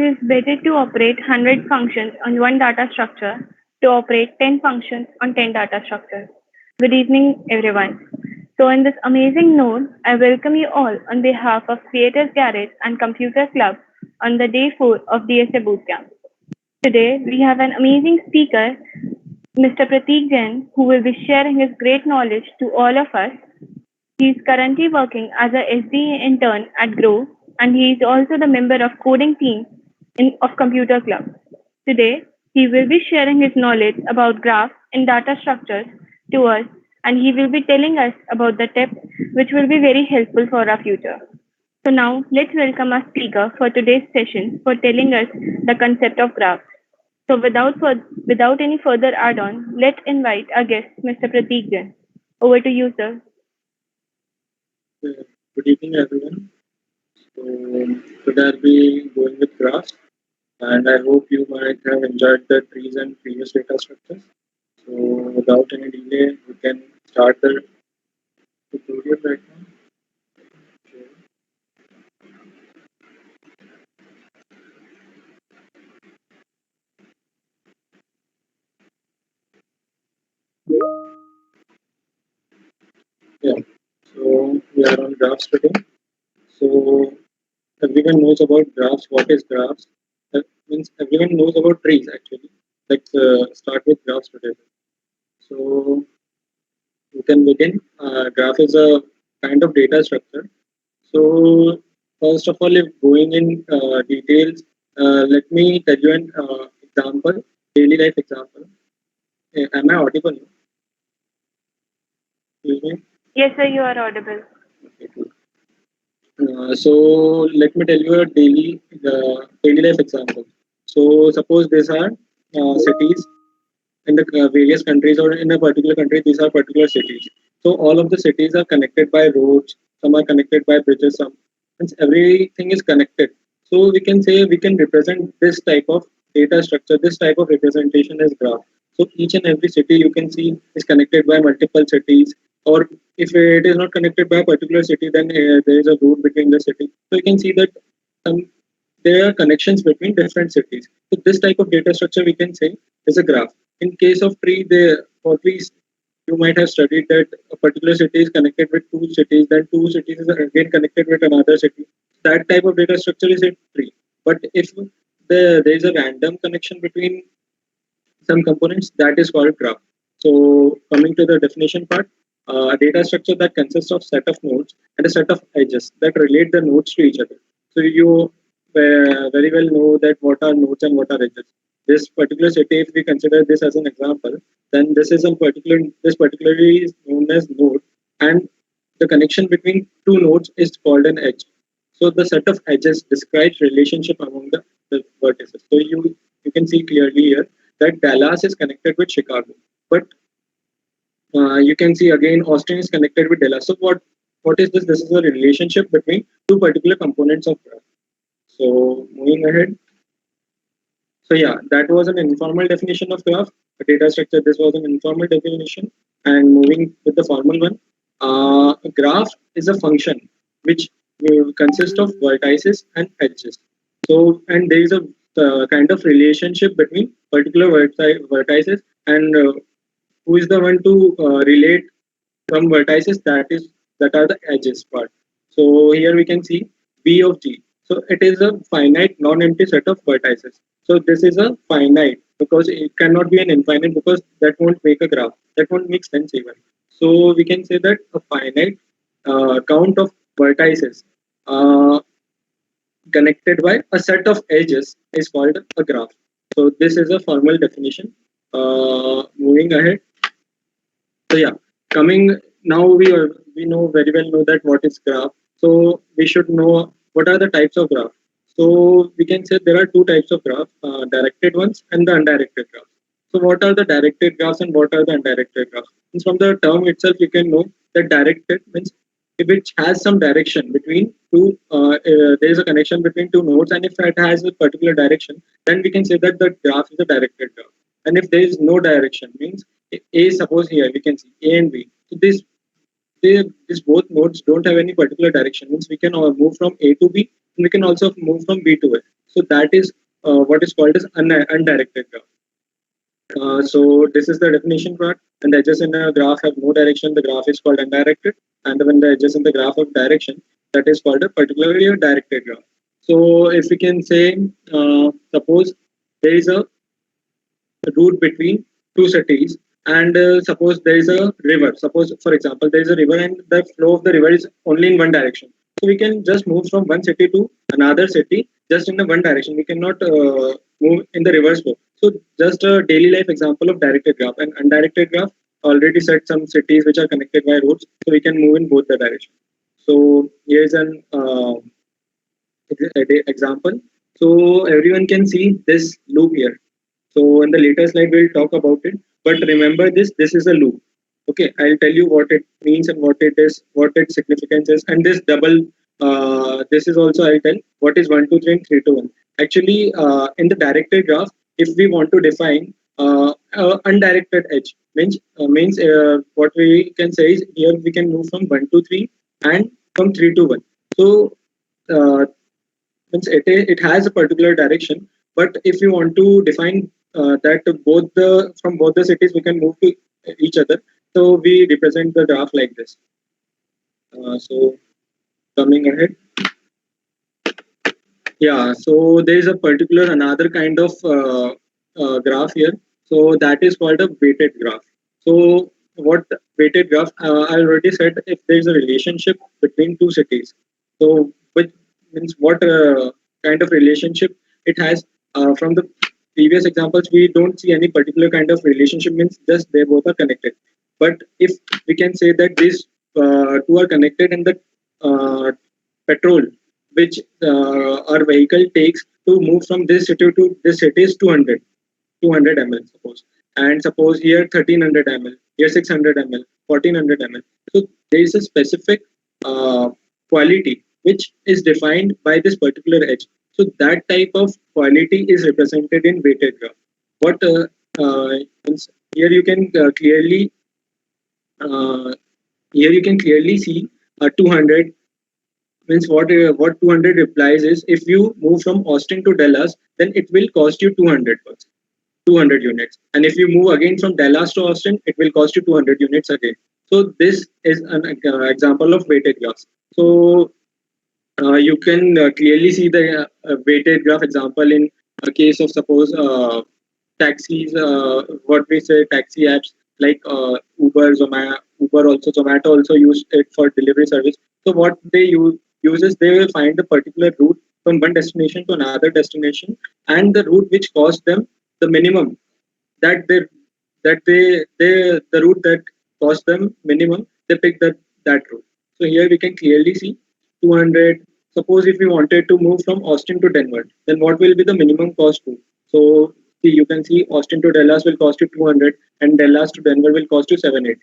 is better to operate 100 functions on one data structure to operate 10 functions on 10 data structures. Good evening, everyone. So, in this amazing note, I welcome you all on behalf of Creators Garage and Computer Club on the day 4 of DSA Bootcamp. Today, we have an amazing speaker, Mr. Pratik Jain, who will be sharing his great knowledge to all of us. He is currently working as a SDA intern at Grow, and he is also the member of coding team of Computer Club. Today, he will be sharing his knowledge about graphs and data structures to us, and he will be telling us about the tips which will be very helpful for our future. So now, let's welcome our speaker for today's session for telling us the concept of graphs. So without any further add-on, let's invite our guest, Mr. Pratik Jain. Over to you, sir. Good evening, everyone. So today I'll be going with graphs, and I hope you might have enjoyed the trees and previous data structures. So without any delay, we can start the tutorial right now. Yeah. So we are on graphs today. So everyone knows about graphs. What is graphs? That means everyone knows about trees actually. Let's start with graphs today. So you can begin. Graph is a kind of data structure. So first of all, if going in details, let me tell you an example, daily life example. Am I audible? Excuse me. Yes, sir, you are audible. Okay, cool. So let me tell you a daily life example. So suppose these are cities in the various countries, or in a particular country, these are particular cities. So all of the cities are connected by roads, some are connected by bridges, some, and everything is connected. So we can say we can represent this type of data structure, this type of representation as graph. So each and every city you can see is connected by multiple cities, or if it is not connected by a particular city, then there is a road between the city. So you can see that um, there are connections between different cities. So this type of data structure we can say is a graph. In case of tree, for trees, you might have studied that a particular city is connected with two cities, then two cities are again connected with another city. That type of data structure is a tree. But if there is a random connection between some components, that is called graph. So coming to the definition part, a data structure that consists of set of nodes and a set of edges that relate the nodes to each other. So you very well know that what are nodes and what are edges. This particular city, if we consider this as an example, then this particularly is known as node, and the connection between two nodes is called an edge. So the set of edges describes relationship among the vertices. So you can see clearly here that Dallas is connected with Chicago, but you can see again Austin is connected with Dallas. So what is this? This is a relationship between two particular components of graph. So moving ahead. So yeah, that was an informal definition of graph. A data structure. This was an informal definition. And moving with the formal one, a graph is a function which will consist of vertices and edges. So and there is a kind of relationship between particular vertices, and who is the one to relate from vertices, that are the edges part. So here we can see B of G. So it is a finite non-empty set of vertices. So this is a finite because it cannot be an infinite, because that won't make a graph. That won't make sense even. So we can say that a finite count of vertices connected by a set of edges is called a graph. So this is a formal definition. Moving ahead. So yeah, coming now we know very well know that what is graph. So we should know what are the types of graph. So we can say there are two types of graph: directed ones and the undirected graphs. So what are the directed graphs and what are the undirected graphs? And from the term itself, you can know that directed means which has some direction between two. There is a connection between two nodes, and if it has a particular direction, then we can say that the graph is a directed graph. And if there is no direction, means A, suppose here we can see A and B. So these both nodes don't have any particular direction. Means we can move from A to B and we can also move from B to A. So that is what is called as undirected graph. So this is the definition part. When the edges in a graph have no direction, the graph is called undirected. And when the edges in the graph have direction, that is called a particularly a directed graph. So if we can say, suppose there is a route between two cities, and suppose there is a river. Suppose, for example, there is a river and the flow of the river is only in one direction. So we can just move from one city to another city just in the one direction. We cannot move in the reverse flow. So just a daily life example of directed graph. And undirected graph already set some cities which are connected by roads, so we can move in both the directions. So here is an example. So everyone can see this loop here. So in the later slide, we'll talk about it. But remember this, this is a loop. Okay, I'll tell you what it means and what it is, what its significance is. And this double, this is also I'll tell what is 1, 2, 3 and 3 to 1. Actually, in the directed graph, if we want to define undirected edge, means what we can say is here we can move from 1 to 3 and from 3 to 1. So uh, means it has a particular direction, but if you want to define that both the from both the cities we can move to each other, so we represent the graph like this. So coming ahead, yeah, so there is a particular another kind of graph here, so that is called a weighted graph. So what weighted graph, I already said, if there is a relationship between two cities, so which means what kind of relationship it has. From the previous examples we don't see any particular kind of relationship, means just they both are connected. But if we can say that these two are connected, and the uh, petrol which our vehicle takes to move from this city to this city is 200 ml, suppose. And suppose here 1300 ml, here 600 ml, 1400 ml. So there is a specific uh, quality which is defined by this particular edge. So that type of quality is represented in weighted graph. What means here you can clearly uh, here you can clearly see 200 means what 200 replies is, if you move from Austin to Dallas, then it will cost you 200 units, and if you move again from Dallas to Austin, it will cost you 200 units again. So this is an example of weighted graphs. So you can clearly see the weighted graph example in a case of, suppose, taxis, what we say taxi apps like Uber also, Zomato also use it for delivery service. So what they use is they will find the particular route from one destination to another destination, and the route which cost them the minimum, that they the route that cost them minimum, they pick that route. So here we can clearly see 200. Suppose if we wanted to move from Austin to Denver, then what will be the minimum cost to? So see, you can see Austin to Dallas will cost you 200, and Dallas to Denver will cost you 780.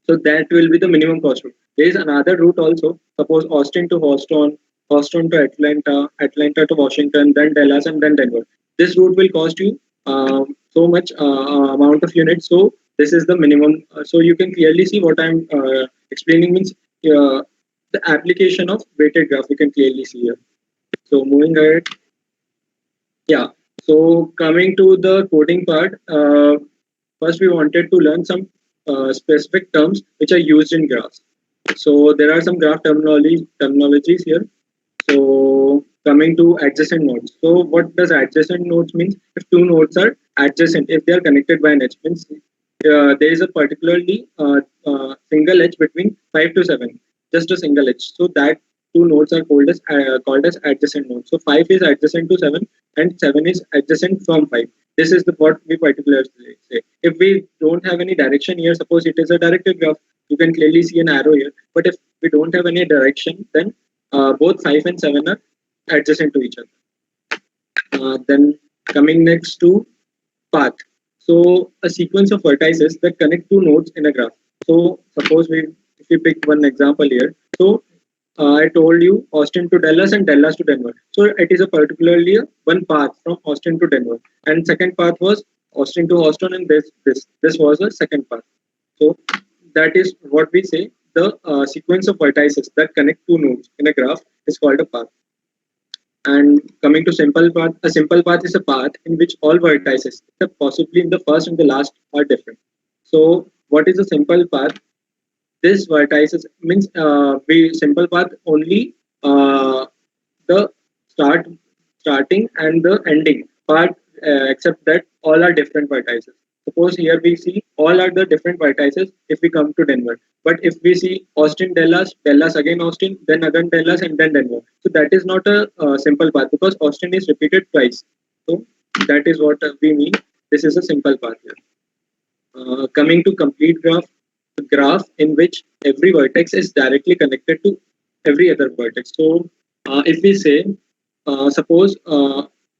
So that will be the minimum cost route. There is another route also. Suppose Austin to Houston, Houston to Atlanta, Atlanta to Washington, then Dallas, and then Denver. This route will cost you so much amount of units. So this is the minimum. So you can clearly see what I'm explaining means the application of weighted graph. You can clearly see here. So moving ahead, yeah. So coming to the coding part, first we wanted to learn some specific terms which are used in graphs. So there are some graph terminologies here. So coming to adjacent nodes. So what does adjacent nodes means? If two nodes are adjacent, if they are connected by an edge, means there is a particularly single edge between 5 to 7, just a single edge. So that two nodes are called as adjacent nodes. So 5 is adjacent to 7, and 7 is adjacent from 5. This is the what we particularly say. If we don't have any direction here, suppose it is a directed graph, you can clearly see an arrow here. But if we don't have any direction, then both 5 and 7 are adjacent to each other. Then coming next to path. So a sequence of vertices that connect two nodes in a graph. So suppose if we pick one example here. So I told you Austin to Dallas and Dallas to Denver. So it is a particularly one path from Austin to Denver, and second path was Austin to Houston, and this was a second path. So that is what we say, the sequence of vertices that connect two nodes in a graph is called a path. And coming to simple path, a simple path is a path in which all vertices, except possibly in the first and the last, are different. So, what is a simple path? This vertices means we simple path only the start starting and the ending part, except that all are different vertices. Suppose here we see all are the different vertices if we come to Denver. But if we see Austin, Dallas, Dallas again Austin, then again Dallas, and then Denver. So that is not a simple path because Austin is repeated twice. So that is what we mean. This is a simple path here. Coming to complete graph, a graph in which every vertex is directly connected to every other vertex. So if we say, suppose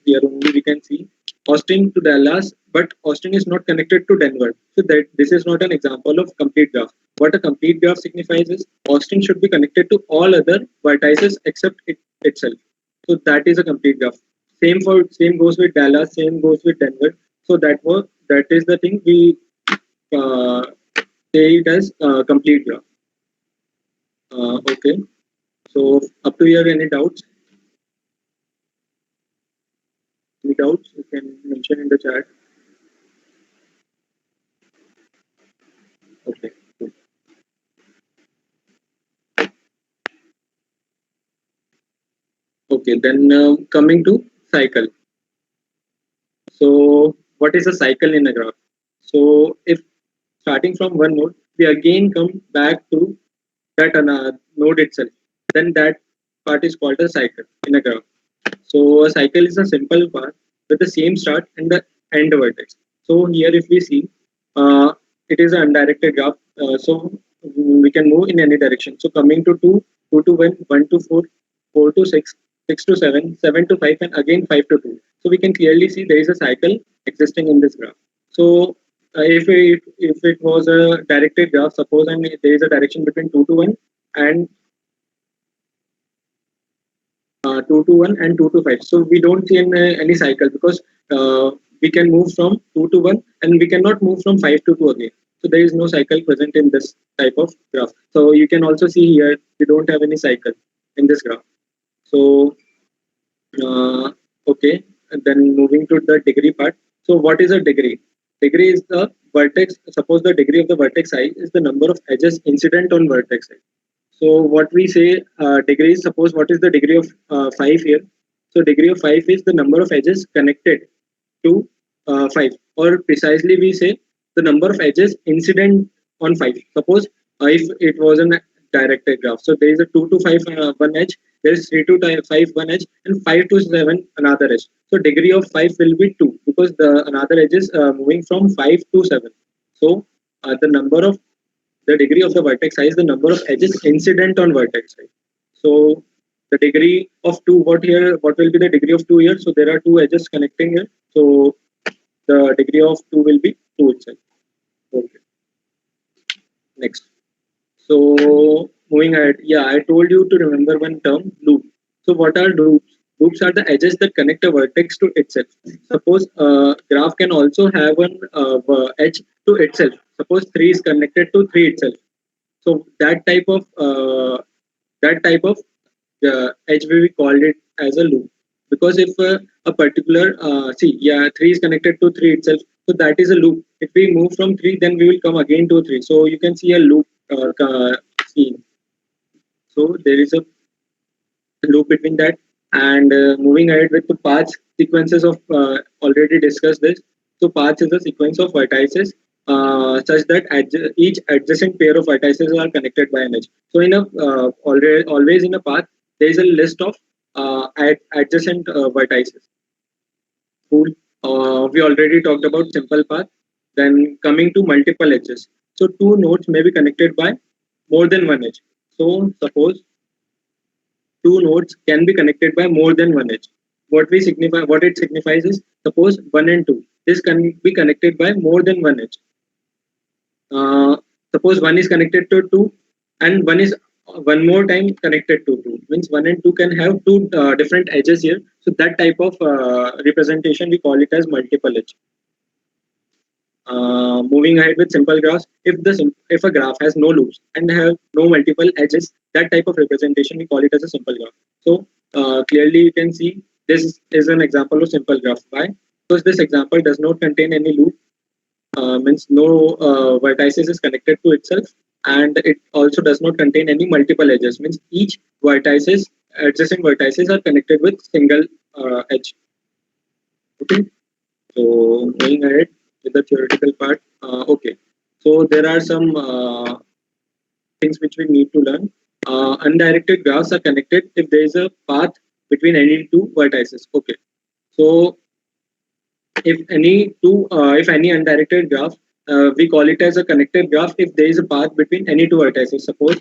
here only we can see Austin to Dallas, but Austin is not connected to Denver. So that this is not an example of complete graph. What a complete graph signifies is Austin should be connected to all other vertices except it itself. So that is a complete graph. Same goes with Dallas, same goes with Denver. So that is the thing we uh, say it as complete graph. Okay. So up to here, any doubts? Any doubts? You can mention in the chat. Okay. Cool. Okay. Then coming to cycle. So what is a cycle in a graph? So if starting from one node, we again come back to that node itself. Then that part is called a cycle in a graph. So a cycle is a simple path with the same start and the end vertex. So here if we see, it is an undirected graph. So we can move in any direction. So coming to 2, 2 to 1, 1 to 4, 4 to 6, 6 to 7, 7 to 5, and again 5 to 2. So we can clearly see there is a cycle existing in this graph. So if it was a directed graph, suppose and there is a direction between 2 to 1 and 2 to 1 and 2 to 5. So we don't see any cycle because we can move from 2 to 1 and we cannot move from 5 to 2 again. So there is no cycle present in this type of graph. So you can also see here we don't have any cycle in this graph. So okay, and then moving to the degree part. So what is a degree? Degree is the vertex. Suppose the degree of the vertex I is the number of edges incident on vertex I. So what we say degrees, suppose what is the degree of 5 here? So degree of 5 is the number of edges connected to 5, or precisely we say the number of edges incident on 5. Suppose if it was a directed graph, so there is a 2 to 5 one edge, there is 3 to 5 one edge, and 5 to 7 another edge. So degree of 5 will be 2 because the another edge is moving from 5 to 7. So the degree of the vertex size, the number of edges incident on vertex size. So the degree of 2, what will be the degree of 2 here? So there are 2 edges connecting here. So the degree of 2 will be 2 itself. Okay. Next. So moving ahead, yeah, I told you to remember one term, loop. So what are loops? Loops are the edges that connect a vertex to itself. Suppose graph can also have an edge to itself. Suppose 3 is connected to 3 itself. So that type of edge we called it as a loop, because if a particular see, yeah, 3 is connected to 3 itself, so that is a loop. If we move from 3, then we will come again to 3, so you can see a loop scene. So there is a loop between that. And moving ahead with the paths sequences of already discussed this. So paths is a sequence of vertices such that each adjacent pair of vertices are connected by an edge. So in a always in a path there is a list of adjacent vertices. Cool. We already talked about simple path. Then coming to multiple edges. So two nodes may be connected by more than one edge. So suppose two nodes can be connected by more than one edge. What it signifies is, suppose 1 and 2. This can be connected by more than one edge. Suppose one is connected to 2 and one is one more time connected to 2. Means 1 and 2 can have two different edges here. So that type of representation we call it as multiple edge. Moving ahead with simple graphs, if a graph has no loops and have no multiple edges, that type of representation we call it as a simple graph. So clearly you can see this is an example of simple graph. Why? Because this example does not contain any loop, means no vertices is connected to itself, and it also does not contain any multiple edges, means each vertices, adjacent vertices are connected with single edge. Okay, so going ahead with the theoretical part. Okay, so there are some things which we need to learn. Undirected graphs are connected if there is a path between any two vertices. Okay, so if any undirected graph, we call it as a connected graph if there is a path between any two vertices. Suppose,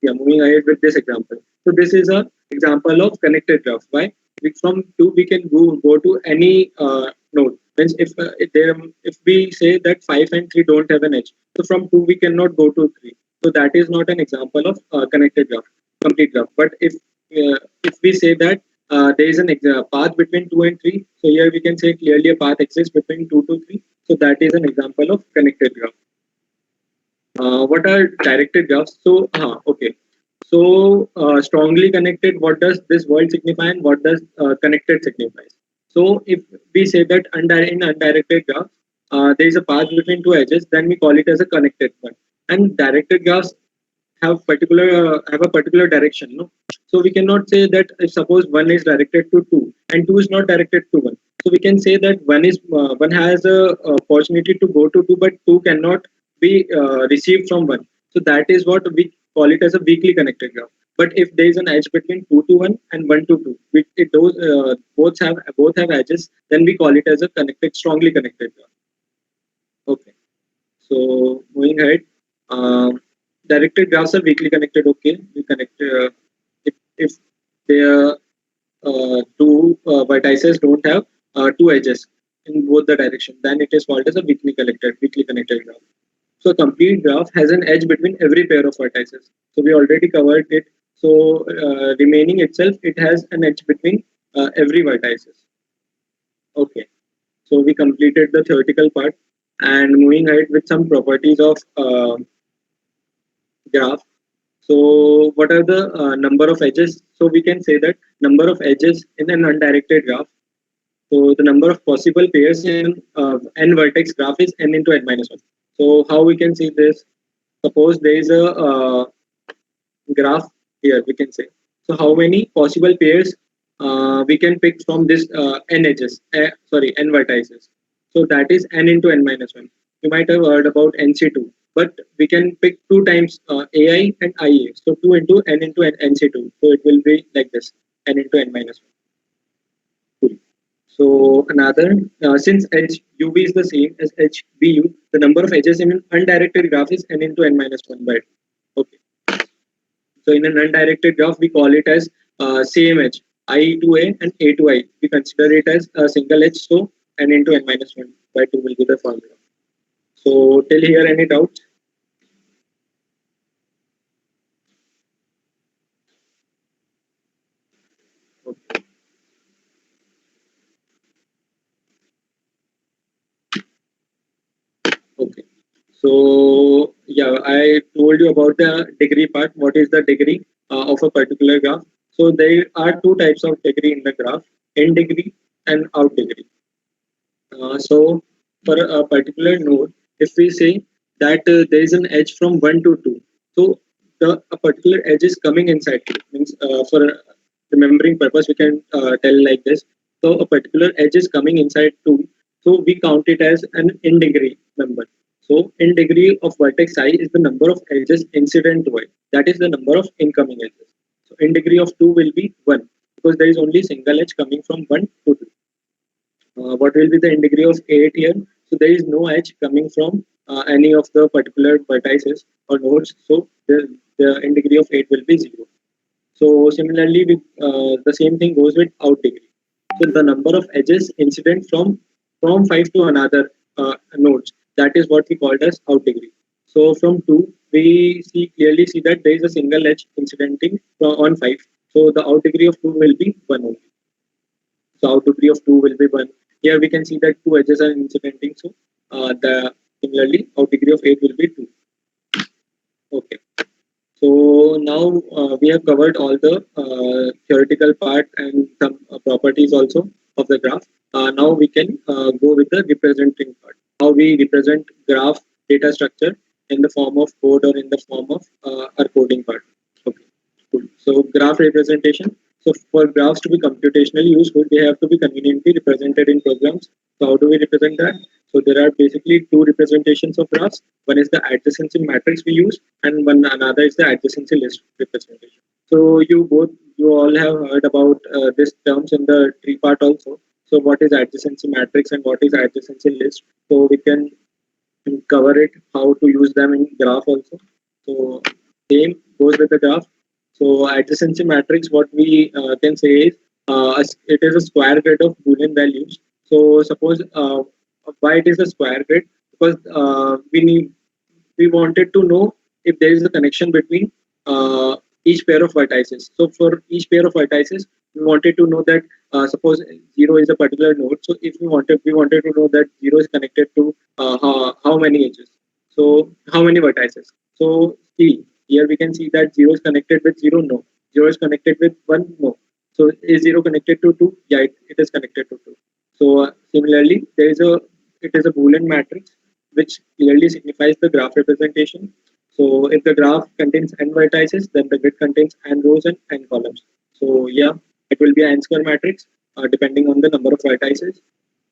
yeah, moving ahead with this example. So this is a example of connected graph. Why? From two we can go to any node. Means if we say that 5 and 3 don't have an edge, so from two we cannot go to three. So that is not an example of connected graph, complete graph. But if we say that there is path between 2 and 3, so here we can say clearly a path exists between 2 to 3. So that is an example of connected graph. What are directed graphs? So, okay. So, strongly connected, what does this word signify and what does connected signify? So, if we say that in undirected graph, there is a path between two edges, then we call it as a connected one. And directed graphs have a particular direction. No, so we cannot say that if suppose one is directed to two and two is not directed to one. So we can say that one has a opportunity to go to two, but two cannot be received from one. So that is what we call it as a weakly connected graph. But if there is an edge between two to one and one to two, which it those both have edges, then we call it as a strongly connected graph. Okay. So moving ahead, um, directed graphs are weakly connected. Okay, we connect if their two vertices don't have two edges in both the direction, then it is called as a weakly connected graph. So a complete graph has an edge between every pair of vertices. So we already covered it. So remaining itself, it has an edge between every vertices. Okay. So we completed the theoretical part and moving ahead with some properties of graph. So what are the number of edges? So we can say that number of edges in an undirected graph. So the number of possible pairs in n vertex graph is n into n minus 1. So how we can see this? Suppose there is a graph here, we can say. So how many possible pairs we can pick from this n edges, n vertices. So that is n into n minus 1. You might have heard about NC2, but we can pick two times AI and IA. So 2 into n NC2. So it will be like this, n into n minus 1. Cool. So another, since edge UV is the same as edge BU, the number of edges in an undirected graph is n into n minus 1 by 2. Okay. So in an undirected graph, we call it as same edge, I to A and A to I. We consider it as a single edge, so n into n minus 1 by 2 will be the formula. So till here, any doubts? Okay. Okay. So yeah, I told you about the degree part. What is the degree of a particular graph? So there are two types of degree in the graph: in degree and out degree. So for a particular node, if we say that there is an edge from 1 to 2, so a particular edge is coming inside it. Means for remembering purpose, we can tell like this. So a particular edge is coming inside 2, so we count it as an in degree number. So in degree of vertex I is the number of edges incident to it. That is the number of incoming edges. So in degree of 2 will be 1 because there is only single edge coming from 1 to 2. What will be the degree of 8 here? So there is no edge coming from any of the particular vertices or nodes. So the degree of 8 will be 0. So similarly, the same thing goes with out degree. So the number of edges incident from 5 to another nodes, that is what we called as out degree. So from 2, we clearly see that there is a single edge incidenting on 5. So the out degree of 2 will be 1 only. So out degree of 2 will be 1. Here we can see that two edges are incidenting. So the similarly out degree of 8 will be 2. Okay. So now we have covered all the theoretical part and some properties also of the graph. Now we can go with the representing part. How we represent graph data structure in the form of code or in the form of our coding part. Okay, cool. So graph representation. So for graphs to be computationally useful, they have to be conveniently represented in programs. So how do we represent that? So there are basically two representations of graphs. One is the adjacency matrix we use, and one another is the adjacency list representation. So you all have heard about these terms in the tree part also. So what is adjacency matrix and what is adjacency list? So we can cover it how to use them in graph also. So same goes with the graph. So adjacency matrix, what we can say is it is a square grid of Boolean values. So suppose why it is a square grid, because we wanted to know if there is a connection between each pair of vertices. So for each pair of vertices, we wanted to know that suppose zero is a particular node. So if we wanted to know that zero is connected to how many edges. So how many vertices. So see here we can see that zero is connected with zero. No, zero is connected with one. No. So is zero connected to two? Yeah, it is connected to two. So similarly, it is a Boolean matrix which clearly signifies the graph representation. So if the graph contains n vertices, then the grid contains n rows and n columns. So yeah, it will be an n square matrix depending on the number of vertices.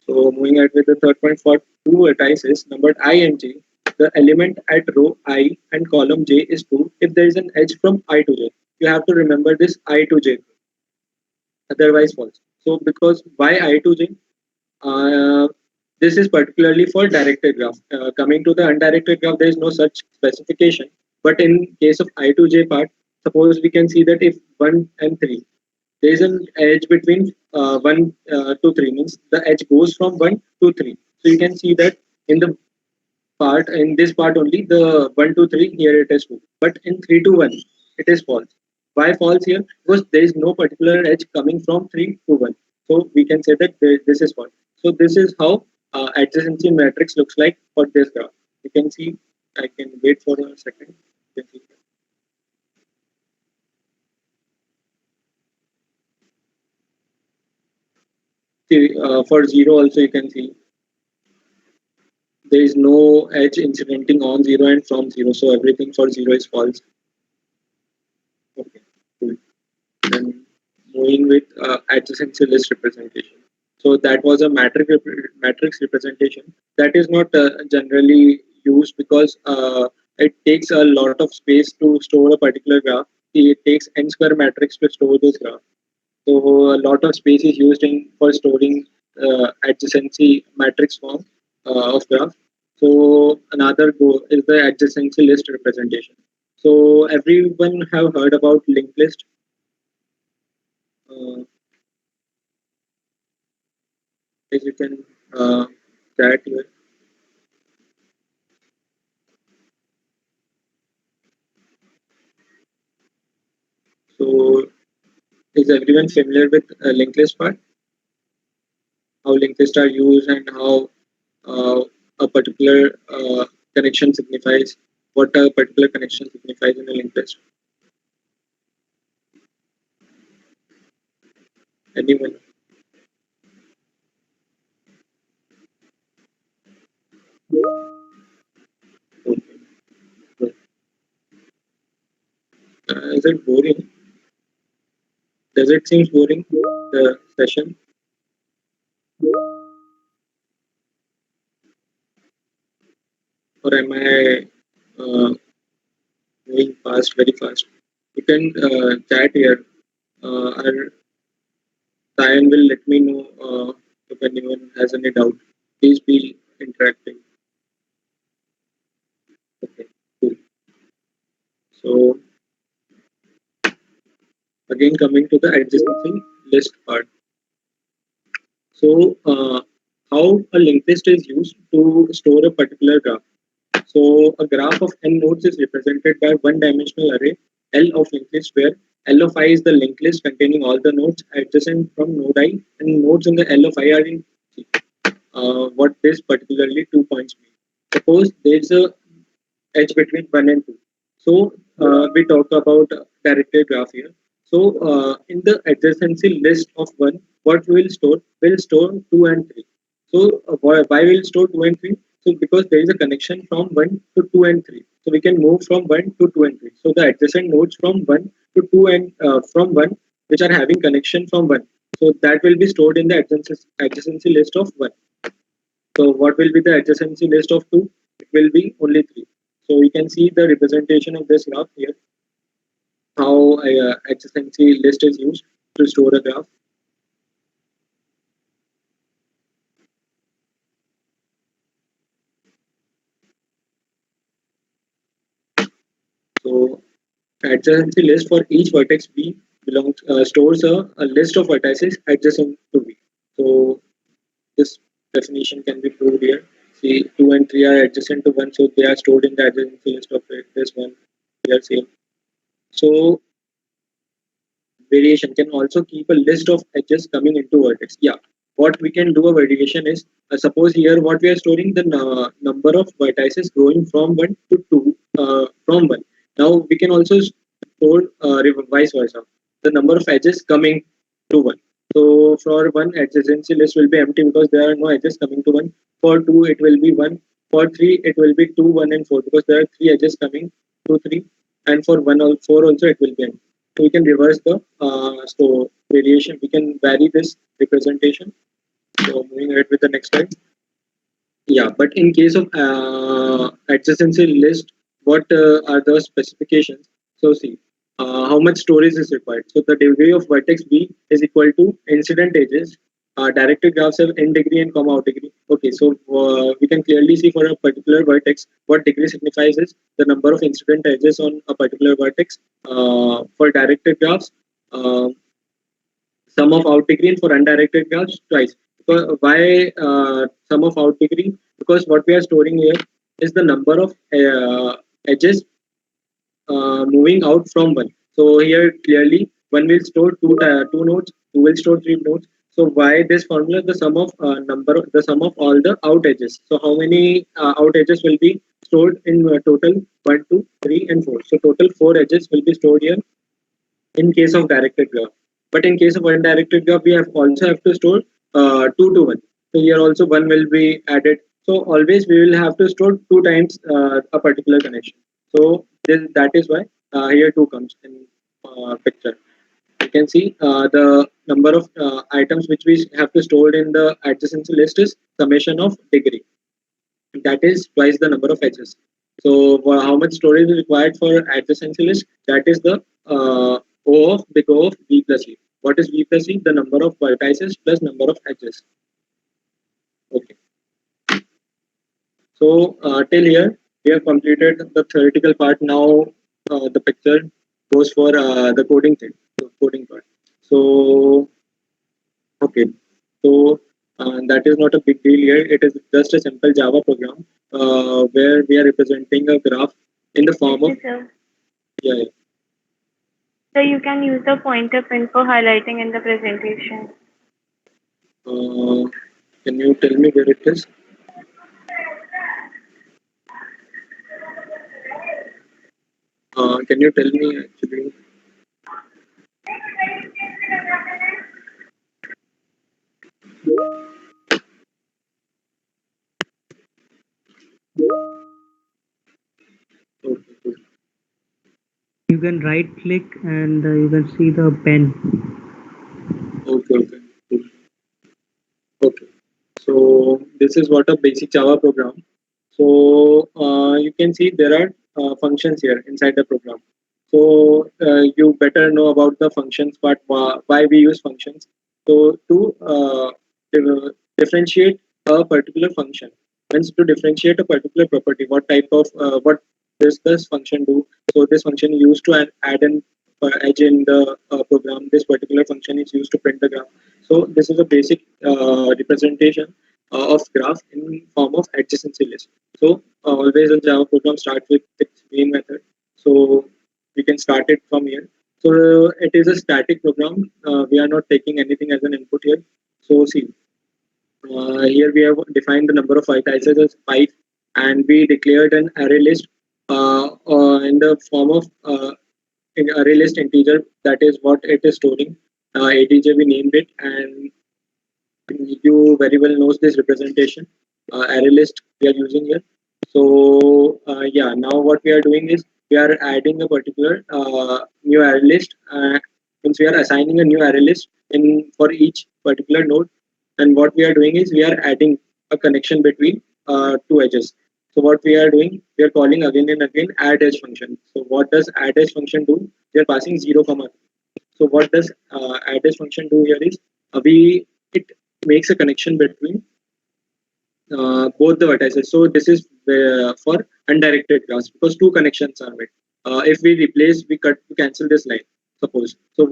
So moving ahead with the third point, for two vertices numbered I and j, the element at row I and column j is 2 if there is an edge from I to j. You have to remember this I to j, otherwise false. So because why I to j? Uh, this is particularly for directed graph. Coming to the undirected graph, there is no such specification. But in case of I to J part, suppose we can see that if 1 and 3, there is an edge between 1 to 3, means the edge goes from 1 to 3. So you can see that in the in this part only, the 1 to 3, here it is 2. But in 3 to 1, it is false. Why false here? Because there is no particular edge coming from 3 to 1. So we can say that this is false. So this is how adjacency matrix looks like for this graph. You can see, I can wait for a second. You can see, for 0 also you can see there is no edge incidenting on 0 and from 0. So everything for 0 is false. Okay, cool. Then moving with adjacency list representation. So that was a matrix representation that is not generally used because it takes a lot of space to store a particular graph. It takes n square matrix to store this graph. So a lot of space is used in for storing adjacency matrix form of graph. So another goal is the adjacency list representation. So everyone have heard about linked list. Uh, as you can chat here. So is everyone familiar with linked list part? How linked lists are used and how a particular connection signifies, what a particular connection signifies in a linked list? Anyone? Okay. Good. Is it boring? Does it seem boring, the session? Or am I moving fast, very fast? You can chat here. Our Ryan will let me know if anyone has any doubt. Please be interacting. Okay, cool. So again, coming to the adjacency list part. So how a linked list is used to store a particular graph. So a graph of n nodes is represented by one-dimensional array L of linked list, where L of I is the linked list containing all the nodes adjacent from node I, and nodes in the L of I are in C. What this particularly 2 points mean. Suppose there is a edge between 1 and 2. So we talk about directed graph here. So in the adjacency list of one, what we will store? We'll store two and three. So why we'll store two and three? So because there is a connection from one to two and three. So we can move from one to two and three. So the adjacent nodes from one to two and from one which are having connection from one. So that will be stored in the adjacency list of one. So what will be the adjacency list of two? It will be only three. So we can see the representation of this graph here, how a adjacency list is used to store a graph. So adjacency list for each vertex V belongs stores a list of vertices adjacent to V. So this definition can be proved here. See, two and three are adjacent to one, so they are stored in the adjacency list of this one. They are same. So variation can also keep a list of edges coming into vertex. Yeah, what we can do a variation is suppose here what we are storing the number of vertices growing from one to two from one. Now we can also store vice versa the number of edges coming to one. So for one adjacency list will be empty because there are no edges coming to one. For two it will be one. For three it will be two, one, and four because there are three edges coming to three. And for one or four also it will be empty. So we can reverse the variation. We can vary this representation. So moving ahead with the next slide. Yeah, but in case of adjacency list, what are the specifications? So see, how much storage is required. So the degree of vertex B is equal to incident edges. Directed graphs have in degree and comma out degree. Okay, so we can clearly see for a particular vertex what degree signifies is the number of incident edges on a particular vertex. For directed graphs, sum of out degree, and for undirected graphs twice. Why sum of out degree? Because what we are storing here is the number of edges moving out from one. So here clearly one will store two nodes, two will store three nodes. So why this formula? The sum of the sum of all the out edges. So how many out edges will be stored in total? One, two, three, and four. So total four edges will be stored here in case of directed graph. But in case of undirected graph, we have also have to store two to one. So here also one will be added. So always we will have to store two times a particular connection. So that is why here two comes in picture. You can see the number of items which we have to store in the adjacency list is summation of degree. That is twice the number of edges. So how much storage is required for adjacency list? That is the O of big O of V plus E. What is V plus E? The number of vertices plus number of edges. Okay. So till here we have completed the theoretical part. Now the picture goes for the coding thing, the coding part. So okay. So that is not a big deal here. It is just a simple Java program where we are representing a graph in the form of Okay, sir. yeah. Yeah. So you can use the pointer pin for highlighting in the presentation. Can you tell me where it is? Can you tell me actually? Okay, cool. You can right click and you can see the pen. Okay, okay, cool. Okay. So this is what a basic Java program. So you can see there are functions here inside the program. So you better know about the functions, but why we use functions. So to differentiate a particular function, means to differentiate a particular property, what type of what this function do. So this function used to add an edge in the program. This particular function is used to print the graph. So this is a basic representation of graph in form of adjacency list. So always a Java program starts with its main method. So we can start it from here. So it is a static program. We are not taking anything as an input here. So see, here we have defined the number of vertices as 5, and we declared an array list in the form of in array list integer. That is what it is storing. ATJ we named it, and you very well knows this representation. Array list we are using here. So yeah, now what we are doing is we are adding a particular new array list. Means we are assigning a new array list in for each particular node, and what we are doing is we are adding a connection between two edges. So what we are doing, we are calling again and again add edge function. So what does add edge function do? We are passing 0, comma. So what does add edge function do here is we it makes a connection between both the vertices. So this is for undirected graphs because two connections are made. If we replace, we cut to cancel this line. Suppose so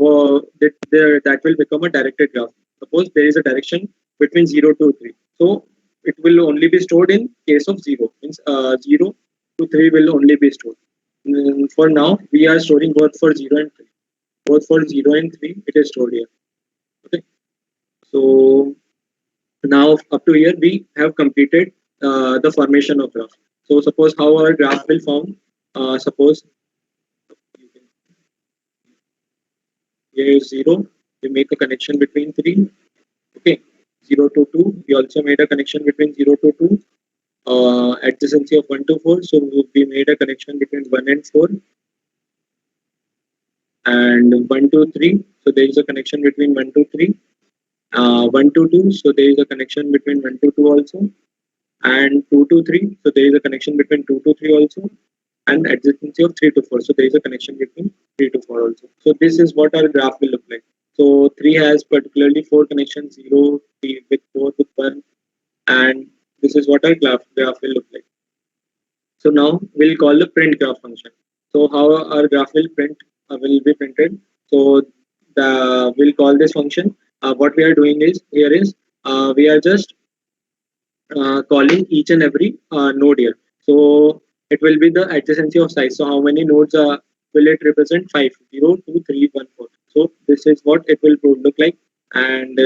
that will become a directed graph. Suppose there is a direction between 0 to 3. So it will only be stored in case of 0. Means 0 to 3 will only be stored. For now, we are storing both for 0 and 3. Both for 0 and 3, it is stored here. Okay. So now up to here we have completed the formation of graph. So suppose how our graph will form. Suppose here is 0, we make a connection between 3. Okay, 0 to 2, we also made a connection between 0 to 2. Adjacency of 1 to 4, so we made a connection between 1 and 4. And 1 to 3, so there is a connection between 1 to 3. 1 to 2, so there is a connection between 1 to 2 also, and 2 to 3, so there is a connection between 2 to 3 also, and adjacency of 3 to 4, so there is a connection between 3 to 4 also. So this is what our graph will look like. So 3 has particularly 4 connections, 0, 3 with 4 with 1, and this is what our graph will look like. So now we'll call the print graph function. So how our graph will will be printed. So we'll call this function. What we are doing is we are just calling each and every node here. So it will be the adjacency of size. So how many nodes will it represent? 5, 0, 2, 3, 1, 4. So this is what it will look like. And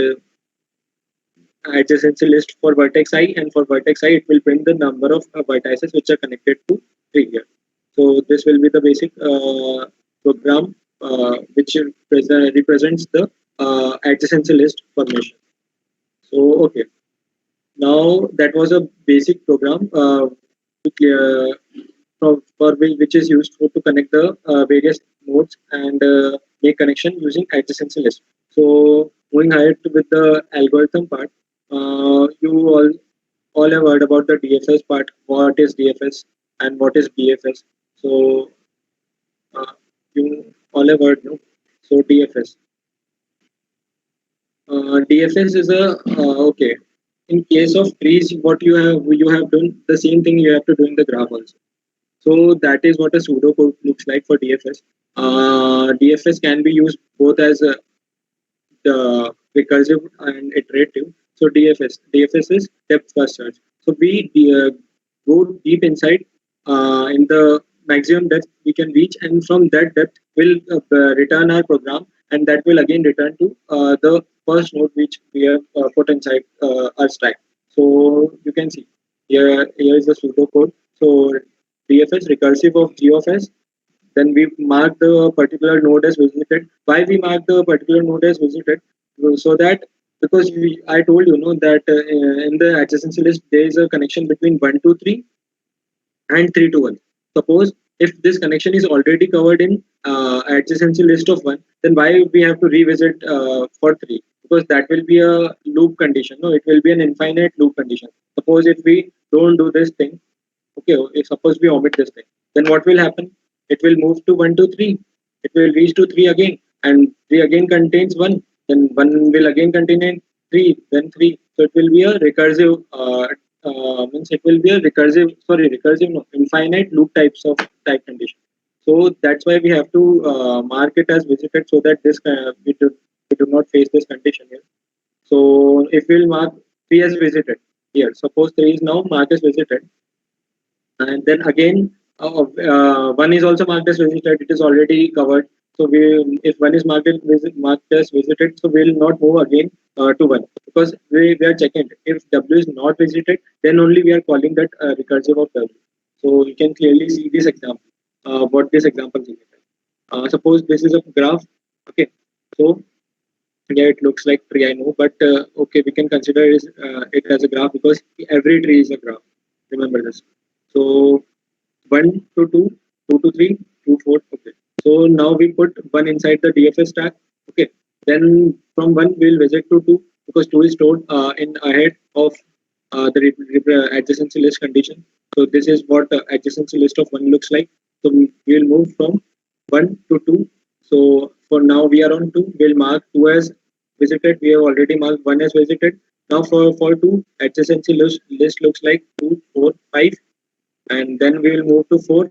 adjacency list for vertex I, and for vertex I it will print the number of vertices which are connected to 3 here. So this will be the basic program which represents the adjacency list formation. So okay, now that was a basic program which is used to connect the various nodes and make connection using adjacency list. So moving ahead with the algorithm part, you all have heard about the DFS part. What is DFS and what is BFS? So uh, you all have heard, no? So DFS is a okay. In case of trees, what you have done the same thing you have to do in the graph also. So that is what a pseudocode looks like for DFS. DFS can be used both as the recursive and iterative. So DFS is depth first search. So we go deep inside in the maximum depth we can reach, and from that depth we'll return our program, and that will again return to the first node which we have put inside our stack. So you can see here is the pseudocode. So DFS recursive of G of S, then we mark the particular node as visited. Why we mark the particular node as visited? So that because I told you know that in the adjacency list there is a connection between 1 to 3 and 3 to 1. Suppose if this connection is already covered in adjacency list of 1, then why we have to revisit for 3? Because that will be a loop condition. No, it will be an infinite loop condition. Suppose if we don't do this thing, okay, if suppose we omit this thing, then what will happen? It will move to 1 to 3. It will reach to 3 again, and 3 again contains 1. Then 1 will again contain 3, then 3. So it will be a recursive means it will be a recursive no, infinite loop type condition. So that's why we have to mark it as visited, so that this we do not face this condition here. So if we'll mark 3 as visited here, suppose 3 is now marked as visited, and then again 1 is also marked as visited, it is already covered. So if 1 is marked as visited, so we will not move again to 1, because we are checking it. If W is not visited, then only we are calling that recursive of W. So you can clearly see this example, what this example is. Suppose this is a graph. Okay, so yeah, it looks like tree, I know, but okay, we can consider it as a graph because every tree is a graph. Remember this. So 1 to 2, 2 to 3, 2 4. Okay. So now we put 1 inside the DFS stack. Okay. Then from 1 we'll visit to 2 because 2 is stored in ahead of the adjacency list condition. So this is what adjacency list of 1 looks like. So we'll move from 1 to 2. So for now we are on 2. We'll mark 2 as visited. We have already marked 1 as visited. Now for 2, adjacency list looks like 2, 4, 5, and then we will move to 4.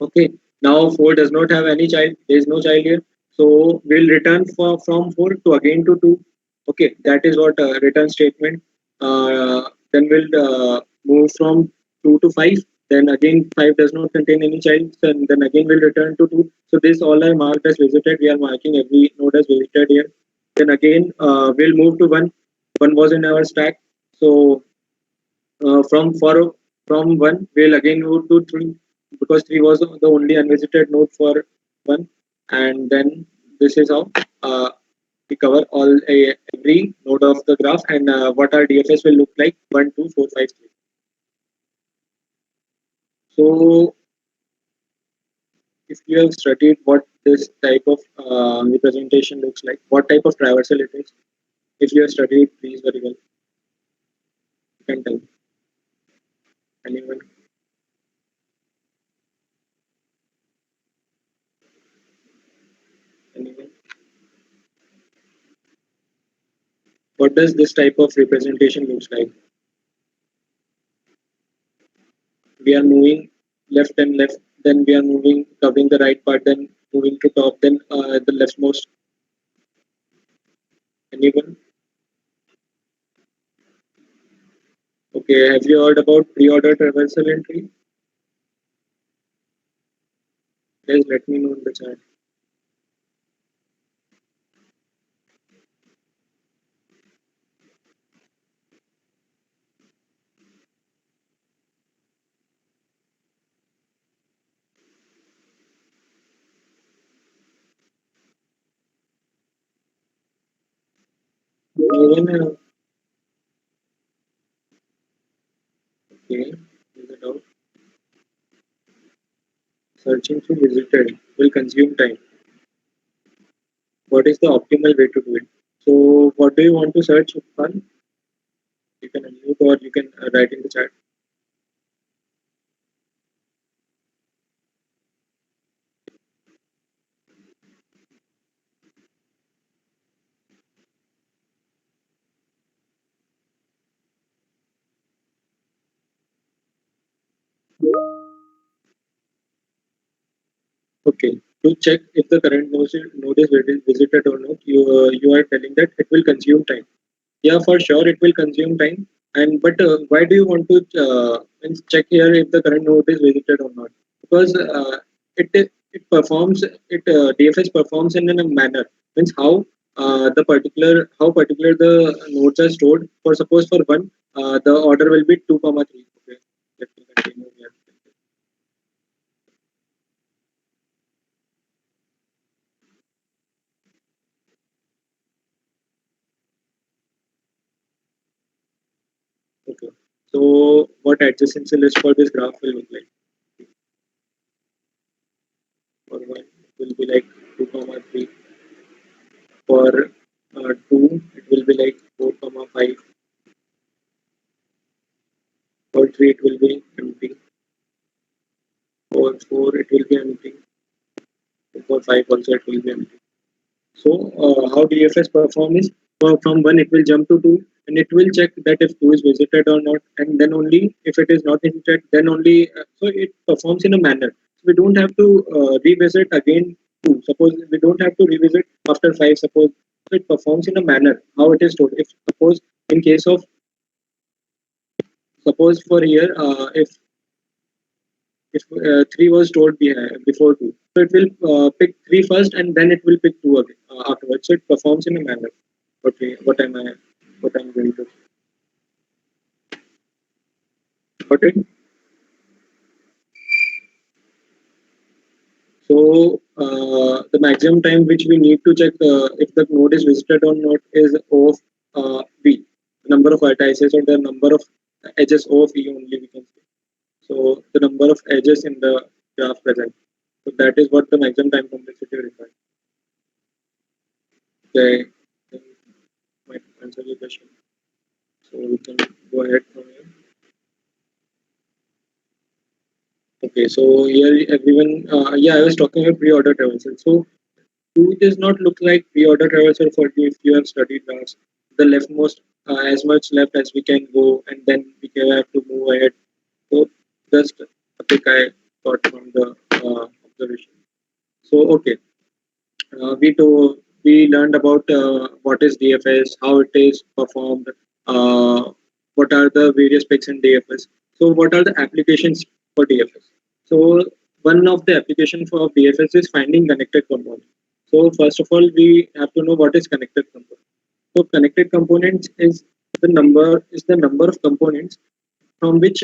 Okay, now 4 does not have any child, there is no child here, so we'll return from 4 to again to 2. Okay, that is what return statement. Then we'll move from 2 to 5, then again 5 does not contain any child, and then again we'll return to 2. So this all are marked as visited. We are marking every node as visited here. Then again we'll move to 1. 1 was in our stack, so from 1 we'll again move to 3 because 3 was the only unvisited node for 1, and then this is how we cover every node of the graph, and what our DFS will look like: 1 2 4 5 3. So if you have studied what this type of representation looks like, what type of traversal it is, if you have studied, please very well, you can tell anyone. Anyone? What does this type of representation looks like? We are moving left and left, then we are moving, covering the right part, then moving to top, then the leftmost. Anyone? Okay, have you heard about pre-order traversal entry? Guys, let me know in the chat. No one? Okay, is it out? Searching for visited will consume time. What is the optimal way to do it? So, what do you want to search for? You can unmute or you can write in the chat. Okay, to check if the current node is visited or not, you are telling that it will consume time. Yeah, for sure it will consume time. And but why do you want to check here if the current node is visited or not? Because it performs it DFS performs in a manner, means how particular the nodes are stored. For suppose for 1 the order will be 2 comma 3. Okay, let me continue here. Okay, so what adjacency list for this graph will look like? For 1 it will be like 2 comma 3. For 2 it will be like 4 comma 5. For 3 it will be empty. For 4 it will be empty. For 5 also it will be empty. So how DFS perform is, from 1 it will jump to 2, and it will check that if 2 is visited or not, and then only if it is not visited, then only so it performs in a manner. So we don't have to revisit again 2. Suppose we don't have to revisit after 5. Suppose, so it performs in a manner how it is stored. If suppose in case of, suppose for here if 3 was stored before 2, so it will pick 3 first and then it will pick 2 again afterwards. So it performs in a manner. Okay, what I'm going to. Got it? So the maximum time which we need to check if the node is visited or not is O of V, the number of vertices or the number of edges O of V only we can say. So the number of edges in the graph present. So that is what the maximum time complexity requires. Okay, I think might answer your question. So we can go ahead from here. Okay, so here everyone, yeah, I was talking about pre-order traversal. So do does not look like pre-order traversal for you if you have studied graphs. The leftmost, as much left as we can go, and then we can have to move ahead. So just a quick I got from the observation. So okay, we learned about what is DFS, how it is performed, uh, what are the various specs in DFS. So what are the applications for DFS? So one of the application for DFS is finding connected components. So first of all, we have to know what is connected component. So connected components is the number of components from which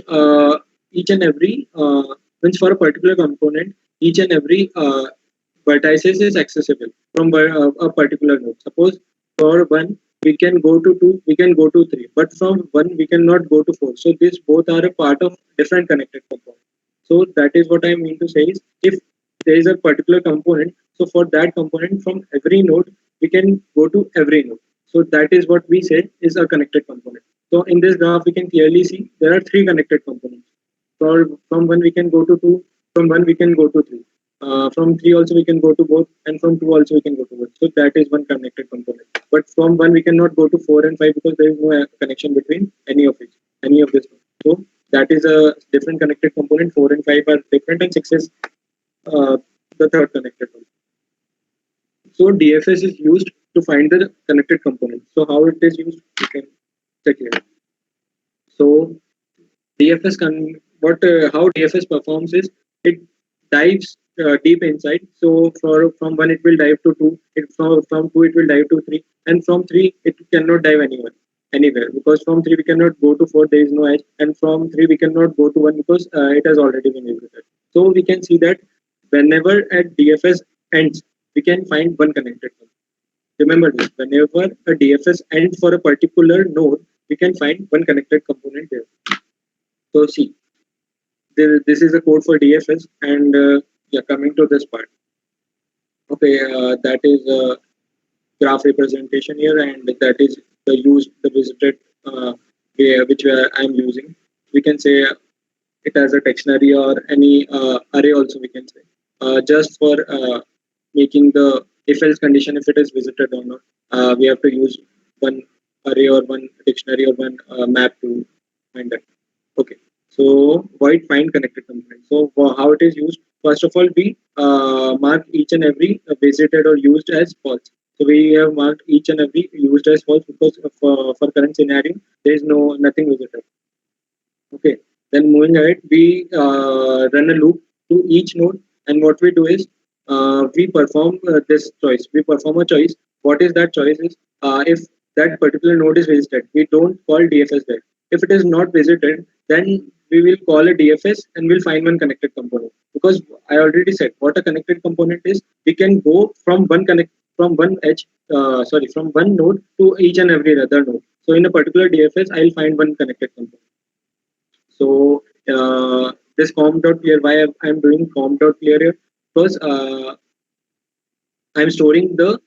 each and every means for a particular component, each and every vertices is accessible from a particular node. Suppose for one we can go to two, we can go to three, but from one we cannot go to four. So these both are a part of different connected components. So that is what I mean to say is if there is a particular component, so for that component from every node we can go to every node. So that is what we say is a connected component. So in this graph, we can clearly see there are three connected components. From one we can go to two, from one we can go to three. From three also we can go to both, and from two also we can go to both. So that is one connected component. But from one we cannot go to four and five because there is no connection between any of it, any of this. So that is a different connected component. Four and five are different, and six is uh, the third connected one. So DFS is used to find the connected components. So how it is used, you can check here. So DFS what how DFS performs is it dives deep inside. So from one it will dive to two, from two it will dive to three, and from three it cannot dive anywhere because from three we cannot go to four, there is no edge, and from three we cannot go to one because it has already been exited. So we can see that whenever at DFS ends, we can find one connected node. Remember this: whenever a DFS ends for a particular node, we can find one connected component there. So see, this is a code for DFS, and yeah, coming to this part. Okay, that is a graph representation here, and that is the visited way which I'm using. We can say it as a dictionary or any array also we can say. Just for making the if else condition if it is visited or not, we have to use one array or one dictionary or one map to find that. Okay. So void find connected component. So how it is used? First of all, we mark each and every visited or used as false. So we have marked each and every used as false because for current scenario there is nothing visited. Okay. Then moving ahead, we run a loop to each node, and what we do is we perform this choice. We perform a choice. What is that choice? Is if that particular node is visited, we don't call DFS there. If it is not visited, then we will call a DFS and we'll find one connected component. Because I already said what a connected component is. We can go from one edge, from one node to each and every other node. So in a particular DFS, I'll find one connected component. So this com.clear, why I'm doing com.clear here? Because I'm storing the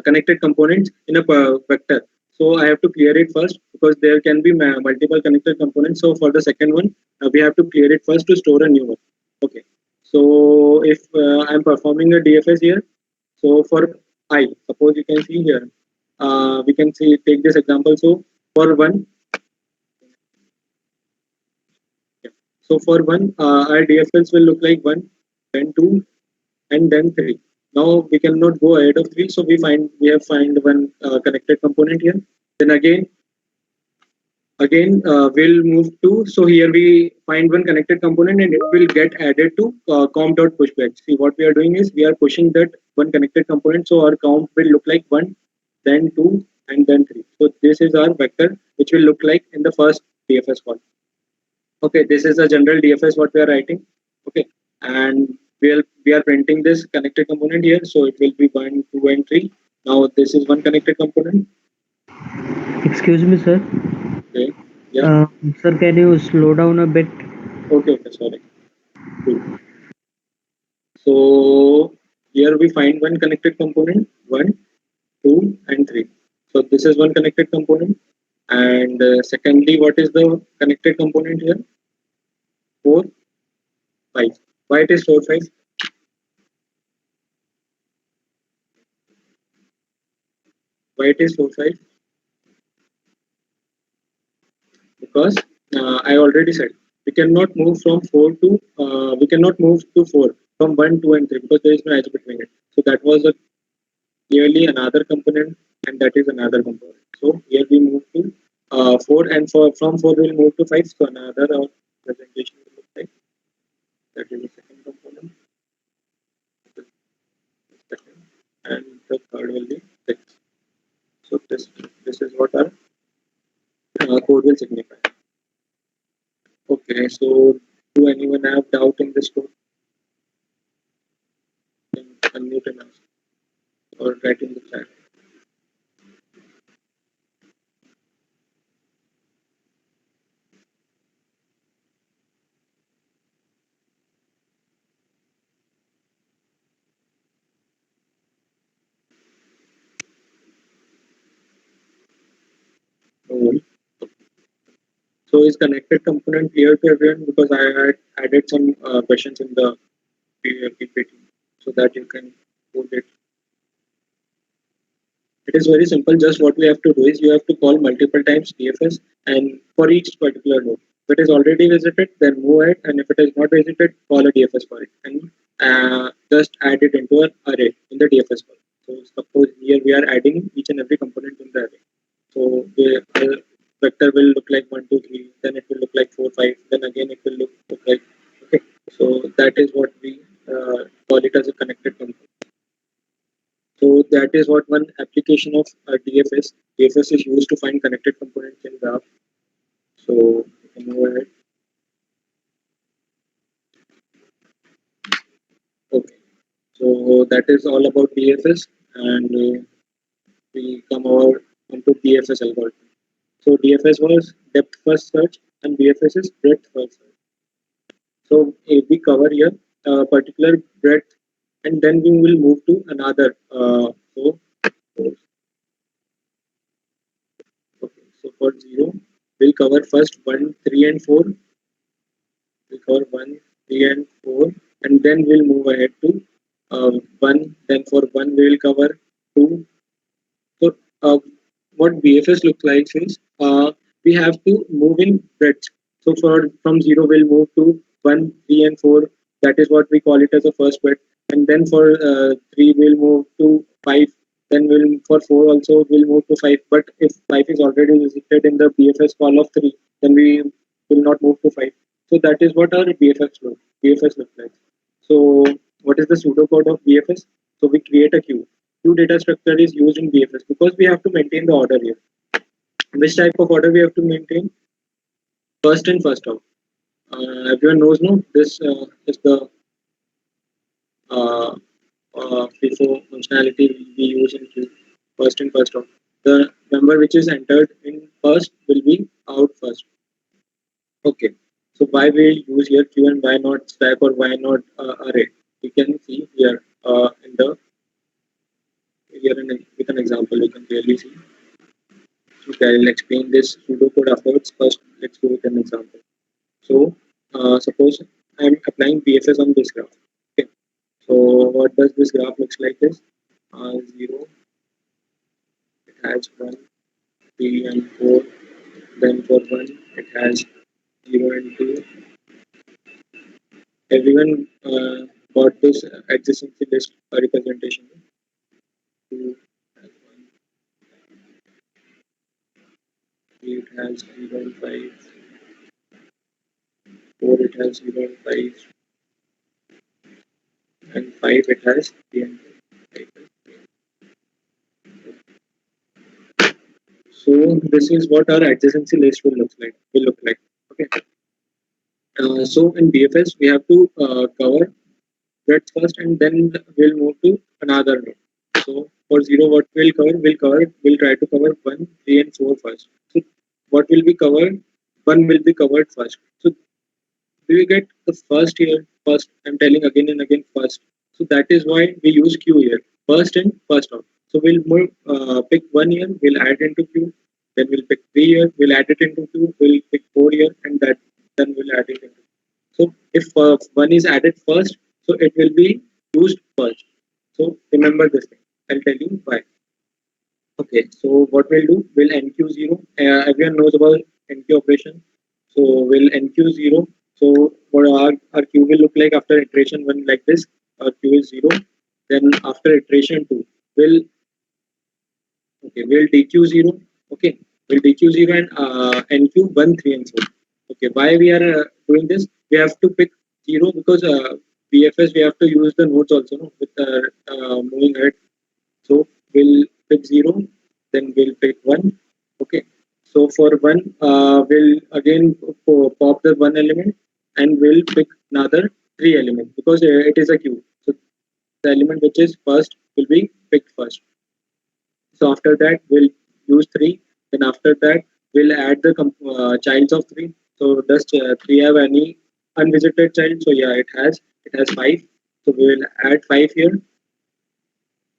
connected components in a vector. So I have to clear it first because there can be multiple connected components. So for the second one, we have to clear it first to store a new one. Okay. So if I'm performing a DFS here, so for I, suppose you can see here, we can see take this example. So for one, yeah. So for one, our DFLs will look like one, then two, and then three. Now we cannot go ahead of three, so we have find one connected component here. Then again we'll move to, so here we find one connected component and it will get added to com.pushback. See what we are doing is we are pushing that one connected component, so our count will look like one, then two, and then three. So this is our vector which will look like in the first DFS call. Okay, this is a general DFS what we are writing. Okay, and we are printing this connected component here, so it will be 1, 2, and 3. Now this is one connected component. Excuse me, sir. Okay. Yeah. Sir, can you slow down a bit? Okay. Okay. Sorry. Cool. So here we find one connected component, 1, 2, and 3. So this is one connected component. And secondly, what is the connected component here? 4, 5. Why it is 4, 5? Why it is 4, 5? Because I already said we cannot move from 4 to we cannot move to 4 from 1, 2, and 3 because there is no edge between it. So that was a clearly another component, and that is another component. So here we move to 4, and from 4 we'll move to 5. So another presentation will look like that is the second component, the second, and the third will be 6. So this is what our code will signify. Okay, so do anyone have doubt in this code? Unmute and ask or write in the chat. No one. So is connected component clear to everyone? Because I had added some questions in the PPT so that you can put it. It is very simple. Just what we have to do is you have to call multiple times DFS and for each particular node. If it is already visited, then move ahead, and if it is not visited, call a DFS for it and just add it into an array in the DFS call. So suppose here we are adding each and every component in the array. So the vector will look like 1, 2, 3. Then it will look like 4, 5. Then again it will look like okay. So that is what we call it as a connected component. So that is what one application of DFS. DFS is used to find connected components in graph. So you can move ahead. Okay. So that is all about DFS, and we come over onto DFS algorithm. So DFS was depth first search, and DFS is breadth first search. So we cover here a particular breadth, and then we will move to another. Okay, so for 0, we'll cover first 1, 3, and 4. We'll cover 1, 3, and 4, and then we'll move ahead to 1. Then for 1, we will cover 2. So what BFS looks like is we have to move in breadth. So from 0, we'll move to 1, 3, and 4. That is what we call it as a first breadth. And then for 3, we'll move to 5. Then we'll for 4 also we'll move to 5. But if 5 is already visited in the BFS call of 3, then we will not move to 5. So that is what our BFS looks like. So what is the pseudocode of BFS? So we create a queue. Queue data structure is used in BFS because we have to maintain the order here. Which type of order we have to maintain? First in, first out. Everyone knows, no? This is the FIFO functionality we use in queue. First in, first out. The number which is entered in first will be out first. Okay. So why we use here queue and why not stack or why not array? You can see here in the with an example you can clearly see. Okay, I'll explain this pseudocode afterwards. First, let's go with an example. So, suppose I'm applying BFS on this graph. Okay. So, what does this graph looks like is 0, it has 1, 3, and 4. Then for 1, it has 0 and 2. Everyone got this adjacency list representation. 2 has 1, 3, it has 0 and 5. 4, it has 0 and 5. And 5, it has 3 and 5. So this is what our adjacency list will look like. Okay. So in BFS we have to cover breadth first, and then we'll move to another node. So for 0, what we'll try to cover 1, 3, and 4 first. So what will be covered? 1 will be covered first. So do you get the first here? First, I'm telling again and again first. So that is why we use queue here. First in, first out. So we'll move, pick 1 here, we'll add into queue. Then we'll pick 3 here, we'll add it into queue. We'll pick 4 here, and that then we'll add it into. So if 1 is added first, so it will be used first. So remember this thing. I'll tell you why. Okay, so what we'll do, we'll NQ0. Everyone knows about NQ operation. So we'll NQ0. So what our queue will look like after iteration 1 like this. Our queue is 0. Then after iteration 2, we'll we'll DQ0. Okay, we'll DQ0 and NQ 1, 3, and 4. Okay, why we are doing this? We have to pick 0 because BFS we have to use the nodes also, no, with moving ahead. So we'll pick 0, then we'll pick 1. Okay. So for 1, we'll again pop the 1 element, and we'll pick another 3 element because it is a queue. So the element which is first will be picked first. So after that, we'll use 3. Then after that, we'll add the childs of 3. So does 3 have any unvisited child? So yeah, it has. It has 5. So we will add 5 here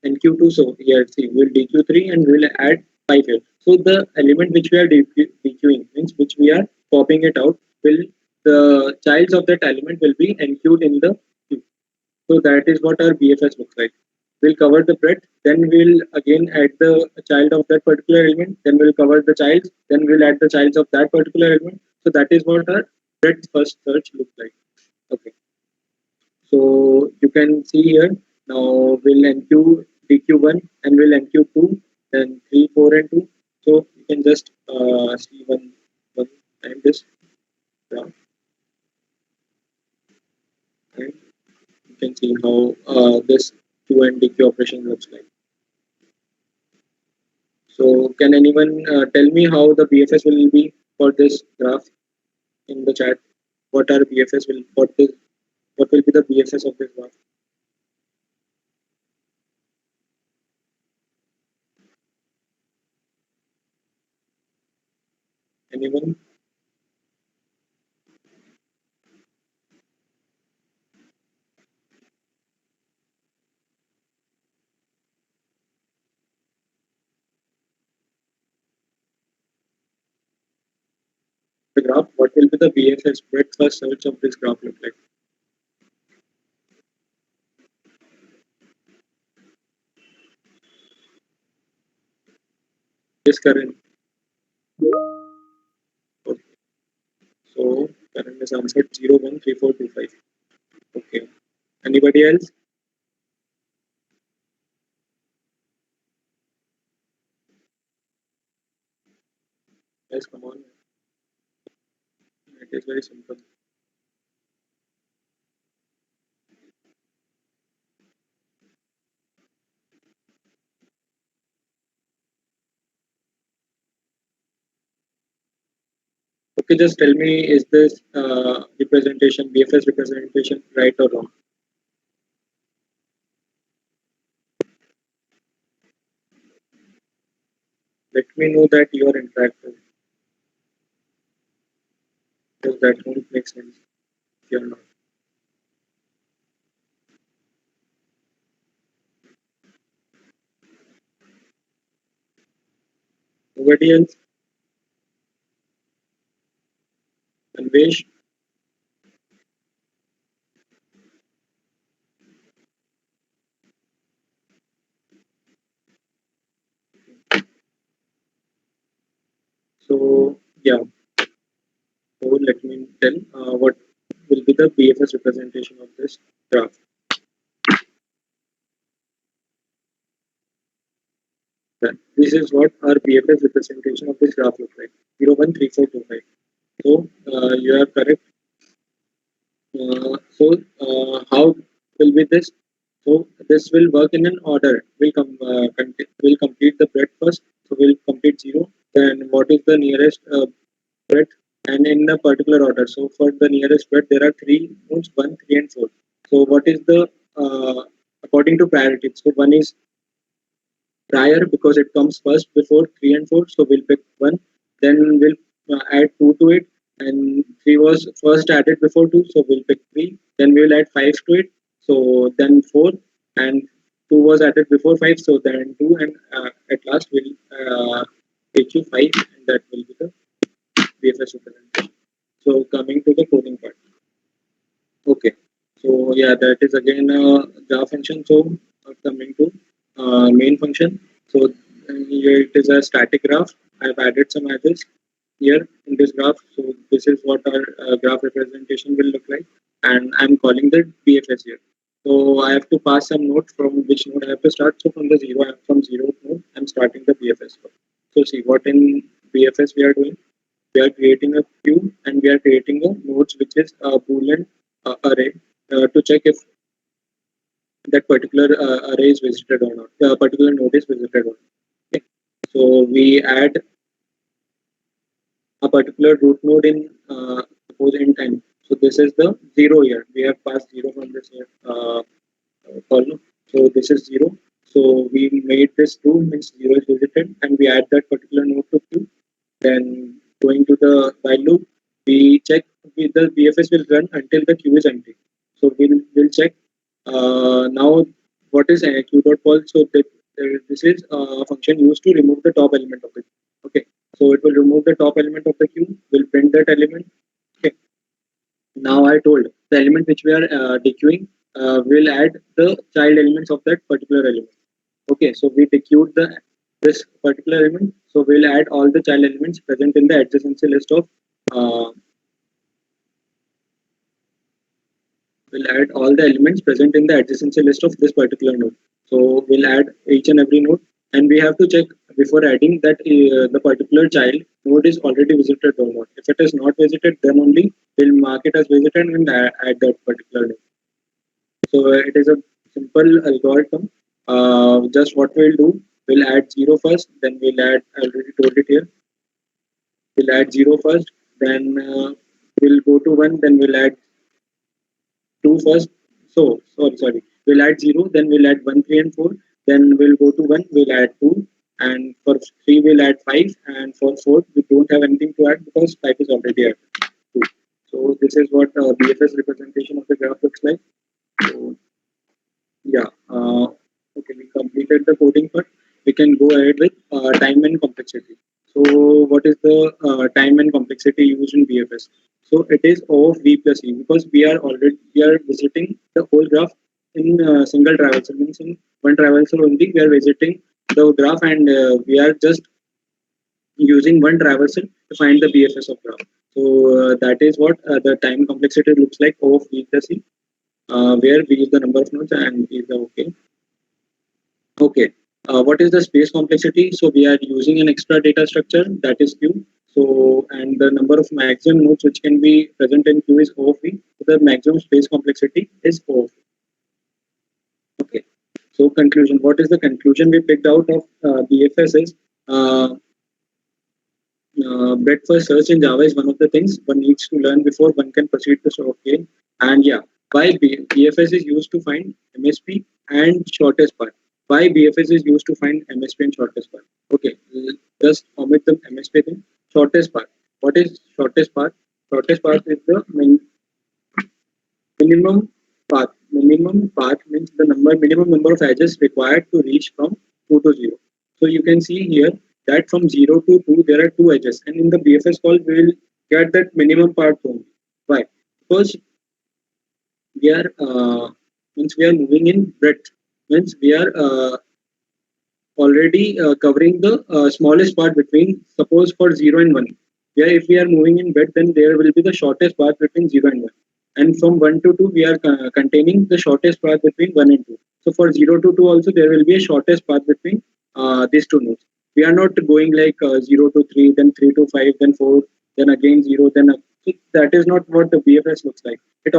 and Q2. So here, see, we'll DQ3 and we'll add 5 here. So the element which we are DQing means which we are popping it out, will the childs of that element will be enqueued in the queue. So that is what our BFS looks like. We'll cover the breadth, then we'll again add the child of that particular element, then we'll cover the childs, then we'll add the childs of that particular element. So that is what our breadth first search looks like. Okay. So you can see here, now we'll NQ DQ1 and we'll NQ2, then 3, 4, and 2. So you can just see one time this graph, and you can see how this Q and DQ operation looks like. So can anyone tell me how the BFS will be for this graph in the chat? What are BFS will what will be the BFS of this graph? Anyone? The graph, what will be the BFS breadth first search of this graph look like? Yes, Karan. Okay. So Karan has answered 0, 1, 3, 4, 2, 5. Okay. Anybody else? Yes, come on. It is very simple. Okay, just tell me, is this representation, BFS representation, right or wrong? Let me know that you are interactive. Because that won't make sense if you're not. Nobody else? Anvesh? So, yeah. So, let me tell what will be the BFS representation of this graph. This is what our BFS representation of this graph looks like. 0, 1, 3, 4, 2, 5. So, you are correct. How will be this? So this will work in an order. We'll complete the breadth first. So we'll complete 0. Then what is the nearest breadth? And in a particular order. So for the nearest breadth, there are 3 nodes, 1, 3, and 4. So what is the according to priority? So one is prior because it comes first before 3 and 4. So we'll pick 1. Then we'll add 2 to it. And 3 was first added before 2. So we'll pick 3. Then we'll add 5 to it. So then 4. And 2 was added before 5. So then 2. And at last we'll take you 5. And that will be the BFS representation. So coming to the coding part. Okay. So yeah, that is again a Java function. So coming to main function. So here it is a static graph. I've added some edges here in this graph. So this is what our graph representation will look like, and I'm calling the BFS here. So I have to pass some node from which node I have to start. So from the from zero node, I'm starting the BFS. So see what in BFS we are doing. We are creating a queue and we are creating a nodes which is a boolean array to check if that particular array is visited or not, the particular node is visited or not. Okay. So we add a particular root node in suppose in 10. So this is the 0 here. We have passed 0 from this here column. So this is 0. So we made this 2 means 0 is visited and we add that particular node to queue. Then going to the while loop, we check the BFS will run until the queue is empty. So we'll check now what is queue.call. So this is a function used to remove the top element of the queue. Okay, so it will remove the top element of the queue, will print that element. Okay, now I told the element which we are dequeuing will add the child elements of that particular element. Okay, so we dequeued this particular element. So we'll add all the child elements present in the adjacency list of we'll add all the elements present in the adjacency list of this particular node. So we'll add each and every node, and we have to check before adding that the particular child node is already visited or not. If it is not visited, then only we'll mark it as visited and add that particular node. So it is a simple algorithm. Just what we'll do, we'll add 0 first, then we'll add, I already told it here, we'll add 0 first, then we'll go to 1, then we'll add 2 first. So, sorry, we'll add 0, then we'll add 1, 3, and 4, then we'll go to 1, we'll add 2, and for 3, we'll add 5, and for 4, we don't have anything to add because 5 is already added. 2. So, this is what BFS representation of the graph looks like. So, yeah, okay, we completed the coding part. We can go ahead with time and complexity. So, what is the time and complexity used in BFS? So, it is O of V plus E because we are visiting the whole graph in single traversal. Means in one traversal only we are visiting the graph, and we are just using one traversal to find the BFS of graph. So, that is what the time complexity looks like. O of V plus E. Where V is the number of nodes and E is the okay. Okay. What is the space complexity? So we are using an extra data structure that is Q. So and the number of maximum nodes which can be present in Q is O of V. So the maximum space complexity is O of V. Okay. So conclusion. What is the conclusion we picked out of BFS is breadth first search in Java is one of the things one needs to learn before one can proceed to solve game. And yeah, why BFS is used to find MSP and shortest path. Why BFS is used to find MSP and shortest path? Okay, just omit the MSP thing. Shortest path. What is shortest path? Shortest path is the minimum path. Minimum path means the minimum number of edges required to reach from 2 to 0. So you can see here that from 0 to 2 there are 2 edges, and in the BFS call we will get that minimum path only. Why? Because we are means we are moving in breadth, means we are already covering the smallest part between, suppose for 0 and 1. Yeah, if we are moving in breadth, then there will be the shortest path between 0 and 1. And from 1 to 2, we are containing the shortest path between 1 and 2. So for 0 to 2 also, there will be a shortest path between these two nodes. We are not going like 0 to 3, then 3 to 5, then 4, then again 0, then so that is not what the BFS looks like. It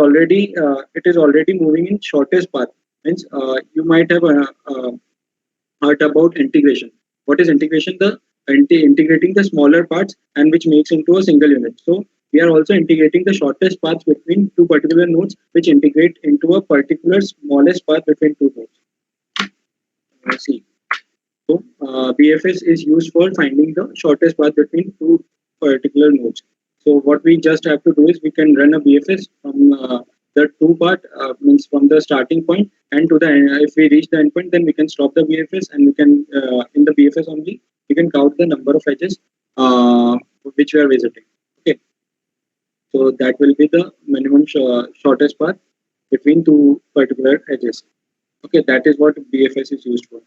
is already moving in shortest path. Means you might have heard about integration. What is integration? The integrating the smaller parts and which makes into a single unit. So we are also integrating the shortest path between two particular nodes, which integrate into a particular smallest path between two nodes. See, so BFS is used for finding the shortest path between two particular nodes. So what we just have to do is we can run a BFS from the two part means from the starting point and to the end. If we reach the endpoint, then we can stop the BFS and we can in the BFS only we can count the number of edges which we are visiting. Okay, so that will be the minimum shortest path between two particular edges. Okay, that is what BFS is used for.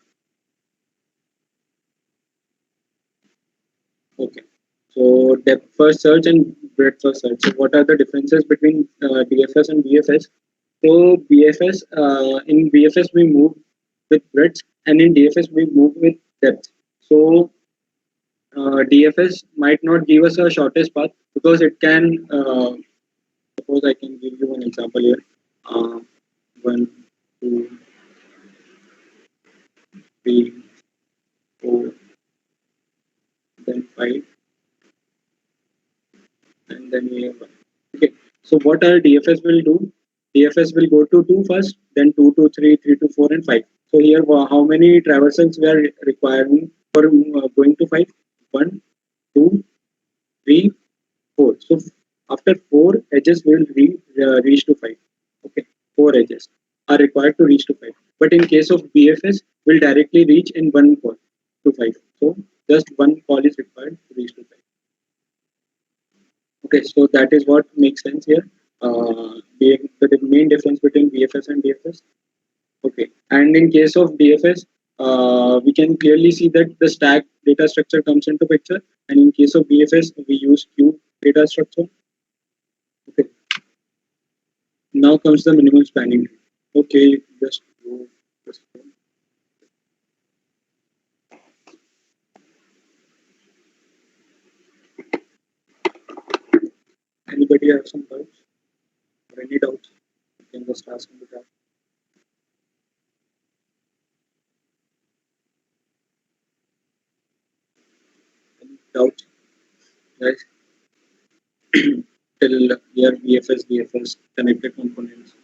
Okay. So depth first search and breadth first search. So what are the differences between DFS and BFS? So BFS in BFS we move with breadth and in DFS we move with depth. So DFS might not give us a shortest path because it can. Suppose I can give you one example here. 1, 2, 3, 4, then 5. And then we have one. Okay. So what our DFS will do? DFS will go to 2 first, then 2 to 3, 3 to 4, and 5. So here, how many traversals we are requiring for going to 5? 1, 2, 3, 4. So after 4 edges, we will reach to 5. Okay, 4 edges are required to reach to 5. But in case of BFS, we'll directly reach in one call to 5. So just one call is required to reach to 5. Okay, so that is what makes sense here. The main difference between BFS and DFS. Okay, and in case of DFS, we can clearly see that the stack data structure comes into picture, and in case of BFS, we use queue data structure. Okay, now comes the minimum spanning tree. Okay, just go. Anybody have some doubts or any doubts? You can just ask in the chat. Any doubts, guys? Till here BFS, DFS, connected components,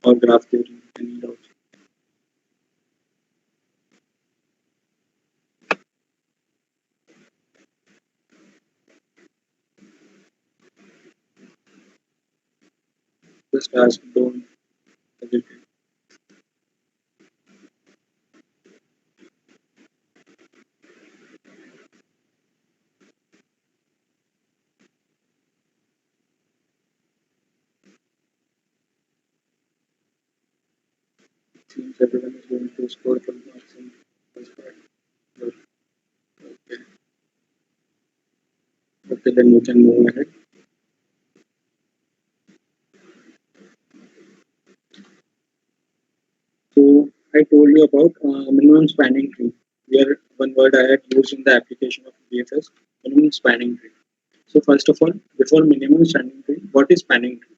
or graph theory. Any doubts? Just ask, don't hesitate. Seems everyone is going to score full marks in this part. Good. Okay. Okay, then you can move ahead. So I told you about minimum spanning tree. Here, one word I had used in the application of BFS, minimum spanning tree. So first of all, before minimum spanning tree, what is spanning tree?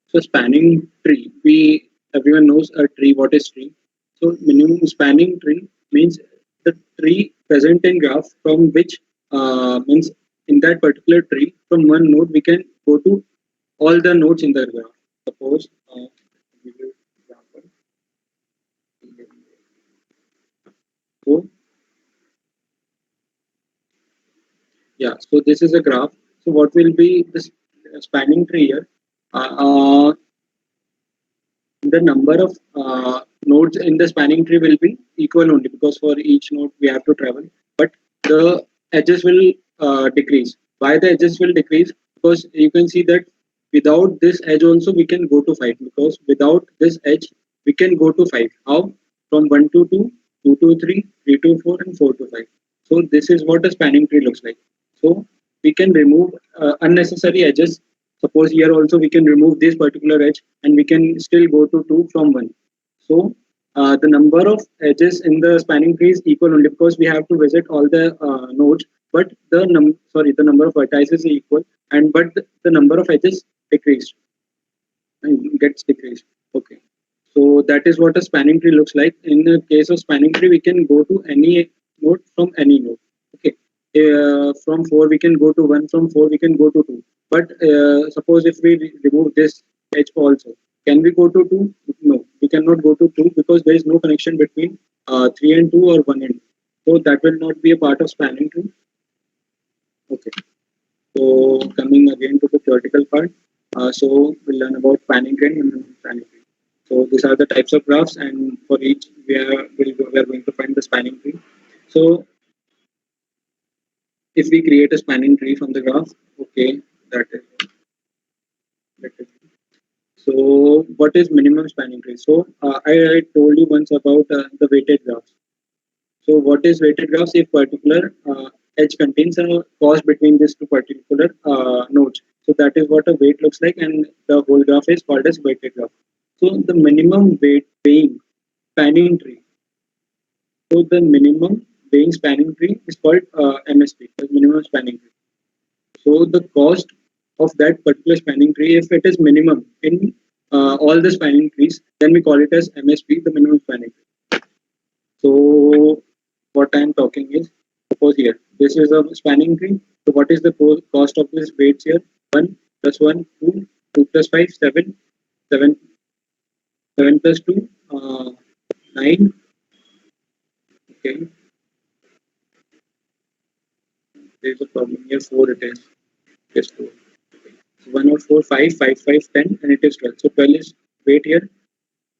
So spanning tree, everyone knows a tree. What is tree? So minimum spanning tree means the tree present in graph from which means in that particular tree from one node we can go to all the nodes in the graph. Suppose give you example. So yeah, so this is a graph. So what will be the spanning tree here? The number of nodes in the spanning tree will be equal only because for each node we have to travel, but the edges will decrease. Why the edges will decrease? Because you can see that without this edge also we can go to 5, because without this edge we can go to 5. How? From 1 to 2, 2 to 3, 3 to 4, and 4 to 5. So this is what a spanning tree looks like. So we can remove unnecessary edges. Suppose here also we can remove this particular edge and we can still go to 2 from 1. So the number of edges in the spanning tree is equal only because we have to visit all the nodes, but the number of vertices is equal, and but the number of edges decreased and gets decreased. Okay. So that is what a spanning tree looks like. In the case of spanning tree, we can go to any node from any node. Okay. from 4 we can go to 1, from 4 we can go to 2. But suppose if we remove this edge also, can we go to 2? No, we cannot go to 2 because there is no connection between 3 and 2 or 1 and 2. So that will not be a part of spanning tree. Okay. So coming again to the theoretical part, so we'll learn about spanning tree and spanning tree. So these are the types of graphs, and for each we are going to find the spanning tree. So if we create a spanning tree from the graph, okay, that is, that is. So what is minimum spanning tree? So I told you once about the weighted graphs. So what is weighted graphs? If particular edge contains a cost between these two particular nodes. So that is what a weight looks like, and the whole graph is called as weighted graph. So the minimum weight weighing spanning tree. So the minimum weighing spanning tree is called MSP, the minimum spanning tree. So the cost of that particular spanning tree, if it is minimum in all the spanning trees, then we call it as MSP, the minimum spanning tree. So what I am talking is, suppose here, this is a spanning tree. So what is the cost of this weights here? 1 plus 1, 2, 2 plus 5, 7, 7, 7 plus 2, 9. Okay, there is a problem here, 4 it is. Yes, 4. So 1 or 4, 5, 5, 5, 10, and it is 12. So 12 is weight here.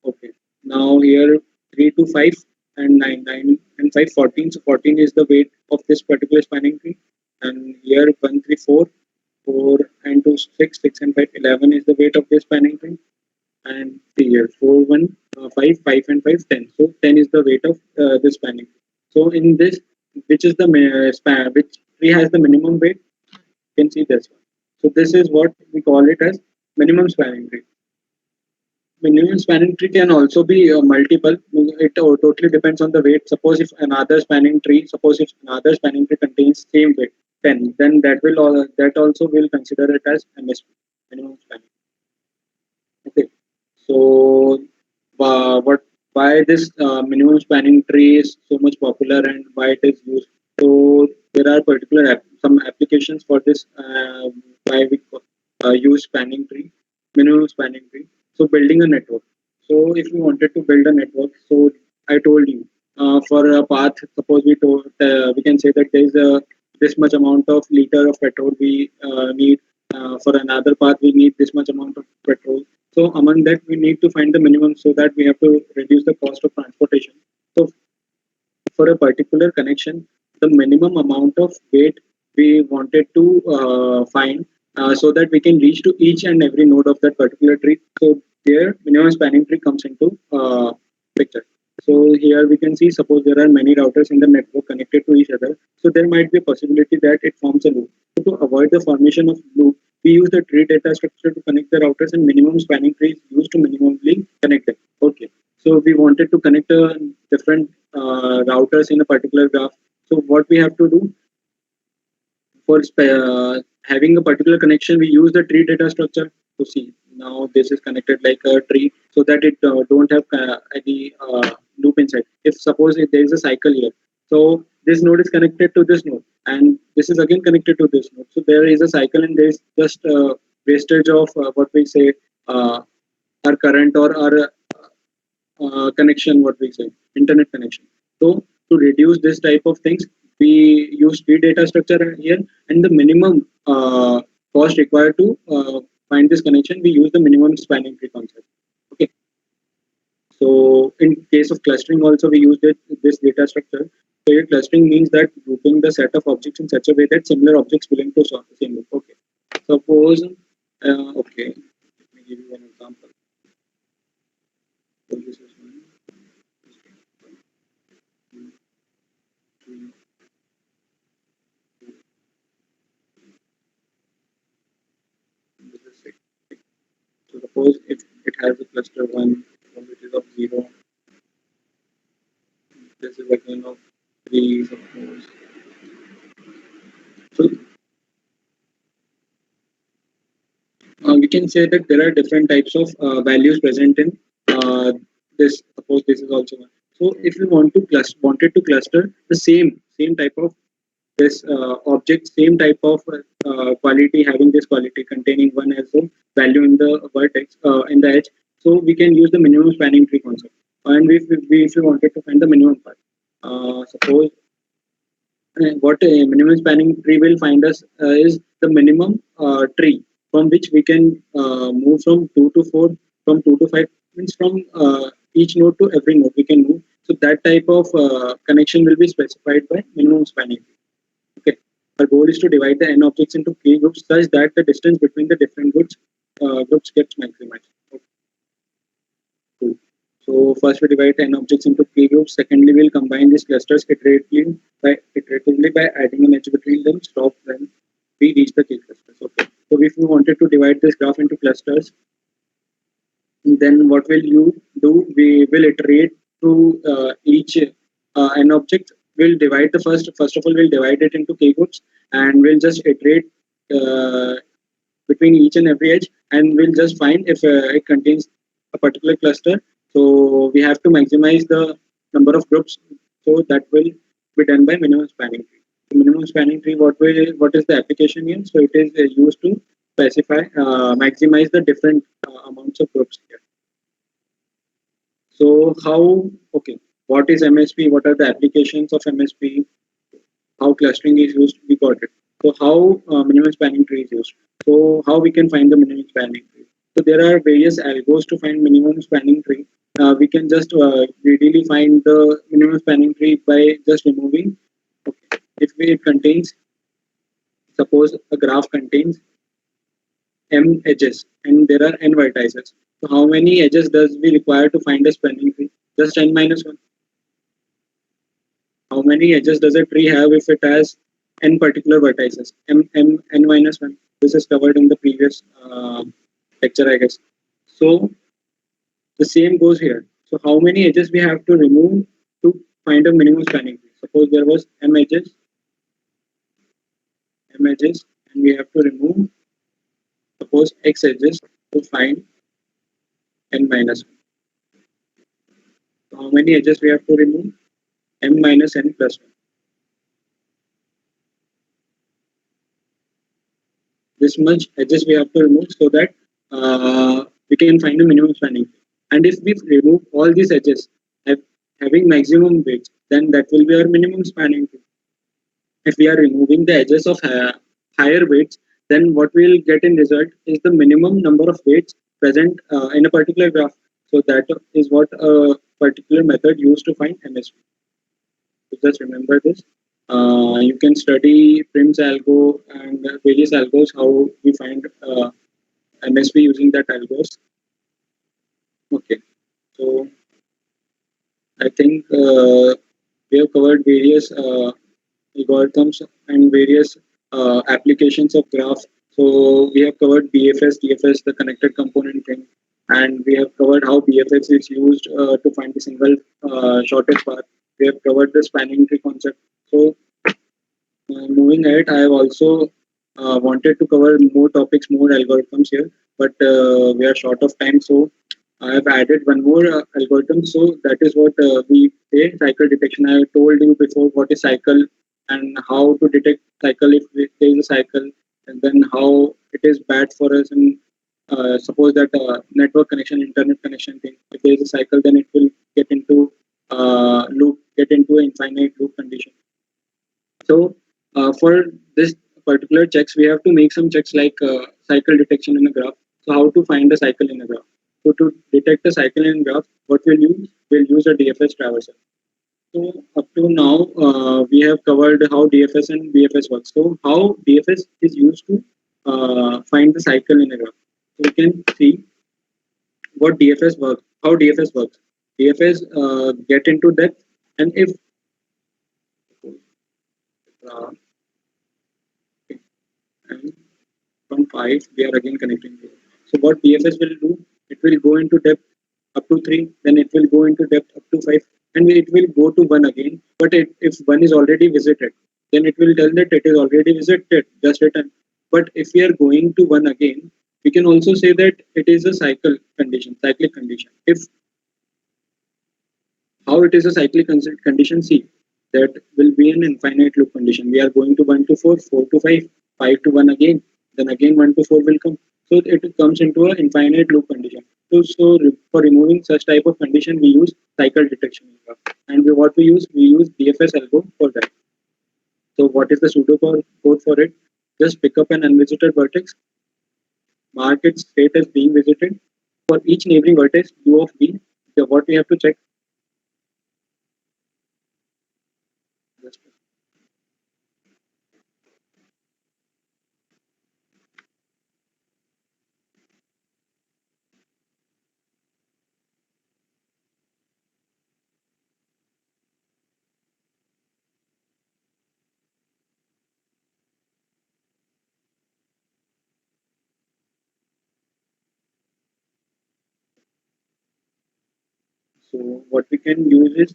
Okay. Now here 3 to 5 and 9, 9 and 5, 14. So 14 is the weight of this particular spanning tree. And here 1, 3, 4, 4 and 2, 6, 6 and 5, 11 is the weight of this spanning tree. And here 4, 1, 5, 5 and 5, 10. So 10 is the weight of this spanning tree. So in this, which is the span, which tree has the minimum weight? You can see this one. So this is what we call it as minimum spanning tree. Minimum spanning tree can also be multiple. It totally depends on the weight. Suppose if another spanning tree, contains same weight 10, then that also will consider it as MSP, minimum spanning. Okay. So what why this minimum spanning tree is so much popular and why it is used? So there are particular some applications for this. Why we use spanning tree, minimum spanning tree. So building a network. So if we wanted to build a network, so I told you for a path. Suppose we can say that there is a this much amount of liter of petrol we need. For another path, we need this much amount of petrol. So among that, we need to find the minimum so that we have to reduce the cost of transportation. So for a particular connection, the minimum amount of weight we wanted to find so that we can reach to each and every node of that particular tree. So there, minimum spanning tree comes into picture. So here we can see, suppose there are many routers in the network connected to each other. So there might be a possibility that it forms a loop. So to avoid the formation of loop, we use the tree data structure to connect the routers, and minimum spanning tree is used to minimally connect them. Okay. So we wanted to connect different routers in a particular graph. So what we have to do for having a particular connection, we use the tree data structure to see. Now this is connected like a tree, so that it don't have any loop inside. If suppose if there is a cycle here, so this node is connected to this node, and this is again connected to this node. So there is a cycle, and there is just wastage of what we say our current or our connection, what we say, internet connection. So to reduce this type of things, we use tree data structure here, and the minimum cost required to find this connection, we use the minimum spanning tree concept. Okay. So in case of clustering also, we use this data structure. So here clustering means that grouping the set of objects in such a way that similar objects belong to the same group. Okay. Suppose, okay, let me give you one example. So this is one. This is six. So suppose if it has a cluster 1, which is of 0, this is again of 3, suppose. So we can say that there are different types of values present in this. Suppose this is also one. So if we wanted to cluster the same type of this object, same type of quality, having this quality containing one as a value in the vertex, in the edge. So we can use the minimum spanning tree concept. And if we wanted to find the minimum part, suppose what a minimum spanning tree will find us is the minimum tree from which we can move from 2 to 4, from 2 to 5, means from each node to every node we can move. So that type of connection will be specified by minimum spanning tree. Okay. Our goal is to divide the n objects into k groups such that the distance between the different groups gets maximized. Cool. So first we divide n objects into k groups. Secondly, we'll combine these clusters iteratively by adding an edge between them. Stop when we reach the k clusters. Okay. So if we wanted to divide this graph into clusters, then what will you do? We will iterate through each n object. We'll divide the first of all we'll divide it into k groups, and we'll just iterate uh, between each and every edge, and we'll just find if it contains a particular cluster. So we have to maximize the number of groups. So that will be done by minimum spanning tree. The minimum spanning tree, what is the application here? So it is used to specify, maximize the different amounts of groups here. So how, okay, what is MSP? What are the applications of MSP? How clustering is used? We got it. So how minimum spanning tree is used? So how we can find the minimum spanning tree? So there are various algos to find minimum spanning tree. We can just readily find the minimum spanning tree by just removing. Okay. If it contains, suppose a graph contains m edges and there are n vertices. So how many edges does we require to find a spanning tree? Just n minus 1. How many edges does a tree have if it has n particular vertices? N minus 1. This is covered in the previous lecture, I guess. So the same goes here. So how many edges we have to remove to find a minimum spanning tree? Suppose there was m edges, and we have to remove, suppose x edges to find n minus 1. So how many edges we have to remove? M minus n plus 1. This much edges we have to remove so that we can find the minimum spanning tree. And if we remove all these edges having maximum weights, then that will be our minimum spanning tree. If we are removing the edges of higher weights, then what we will get in result is the minimum number of weights present in a particular graph. So that is what a particular method used to find MSP. So just remember this. You can study Prim's algo and various algos, how we find MSP using that algos. Okay, so I think we have covered various algorithms and various applications of graph. So we have covered DFS, the connected component thing, and we have covered how BFX is used to find the single shortest path. We have covered the spanning tree concept. So moving ahead, I have also wanted to cover more topics, more algorithms here, but we are short of time, so I have added one more algorithm. So that is what we say cycle detection. I told you before what is cycle and how to detect cycle if there is a cycle, and then how it is bad for us. And suppose that network connection, internet connection thing, if there is a cycle, then it will get into get into an infinite loop condition. So for this particular checks, we have to make some checks like cycle detection in a graph. So how to find a cycle in a graph? So to detect a cycle in a graph, what we'll use? We'll use a DFS traversal. So up to now, we have covered how DFS and BFS works. So how DFS is used to find the cycle in a graph. So we can see what DFS works, how DFS works. DFS get into depth, and if uh, and from 5 we are again connecting to. So what DFS will do, it will go into depth up to 3, then it will go into depth up to 5, and it will go to 1 again. But if 1 is already visited, then it will tell that it is already visited, just return. But if we are going to 1 again, we can also say that it is a cyclic condition. If how it is a cyclic condition, see, that will be an infinite loop condition. We are going to 1 to 4, 4 to 5, 5 to 1 again, then again 1 to 4 will come. So it comes into an infinite loop condition. For removing such type of condition, we use cycle detection. And what we use DFS algo for that. So what is the code for it? Just pick up an unvisited vertex, mark its state as being visited. For each neighboring vertex, u of b, what we have to check. So what we can use is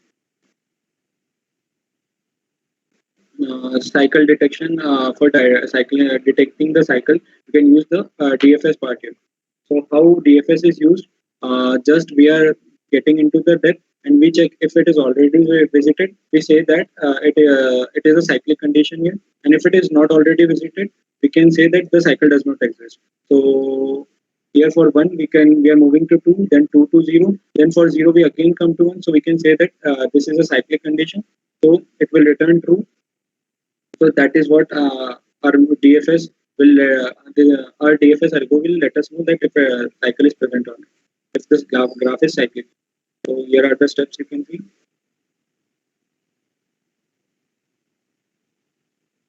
cycle detection for detecting the cycle. You can use the DFS part here. So how DFS is used? Just we are getting into the depth and we check if it is already visited. We say that it is a cyclic condition here, and if it is not already visited, we can say that the cycle does not exist. So here for 1 we are moving to 2, then 2 to 0, then for 0 we again come to 1. So we can say that this is a cyclic condition. So it will return true. So that is what our DFS our DFS algo will let us know that if a cycle is present or not, if this graph is cyclic. So here are the steps you can see.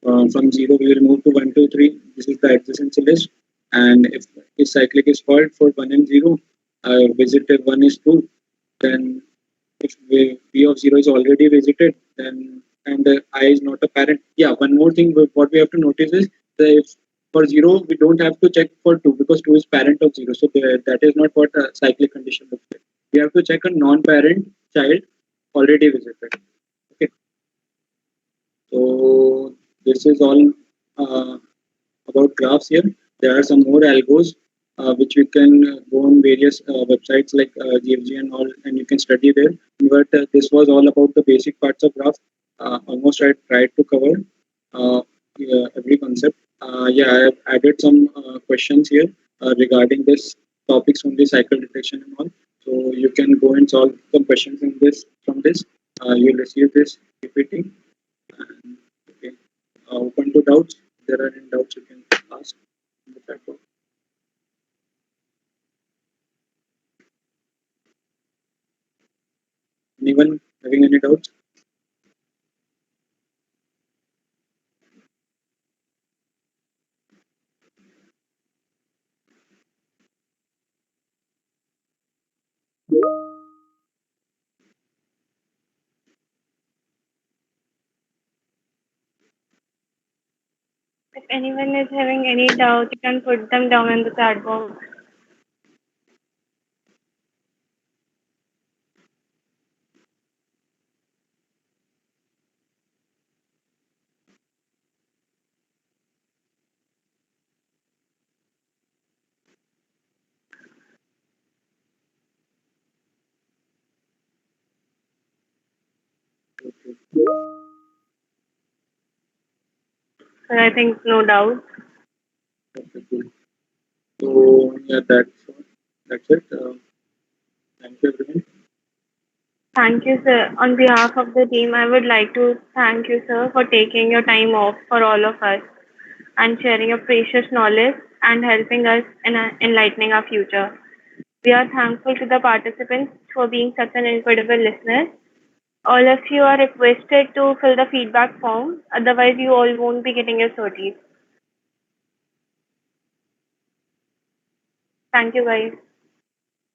From 0 we will move to 1, 2, 3. This is the adjacency list, and if cyclic is called for 1 and 0, visited 1 is 2, then if v of 0 is already visited, then and I is not a parent. Yeah, one more thing what we have to notice is that if for 0 we don't have to check for 2 because 2 is parent of 0. So that is not what a cyclic condition looks like. We have to check a non-parent child already visited. Okay, so this is all about graphs here. There are some more algos which you can go on various websites like GFG and all, and you can study there. But this was all about the basic parts of graph. Almost I tried to cover yeah, every concept. Yeah, I have added some questions here regarding this topics on the cycle detection and all. So you can go and solve some questions in this from this. You'll receive this PPT. And, okay, open to doubts. If there are any doubts, you can ask in the chat box. Anyone having any doubts? If anyone is having any doubt, you can put them down in the chat box. Okay. So I think no doubt. Okay, cool. So yeah, that's it. Thank you, everyone. Thank you, sir. On behalf of the team, I would like to thank you, sir, for taking your time off for all of us and sharing your precious knowledge and helping us in enlightening our future. We are thankful to the participants for being such an incredible listener. All of you are requested to fill the feedback form, otherwise, you all won't be getting your certies. Thank you, guys.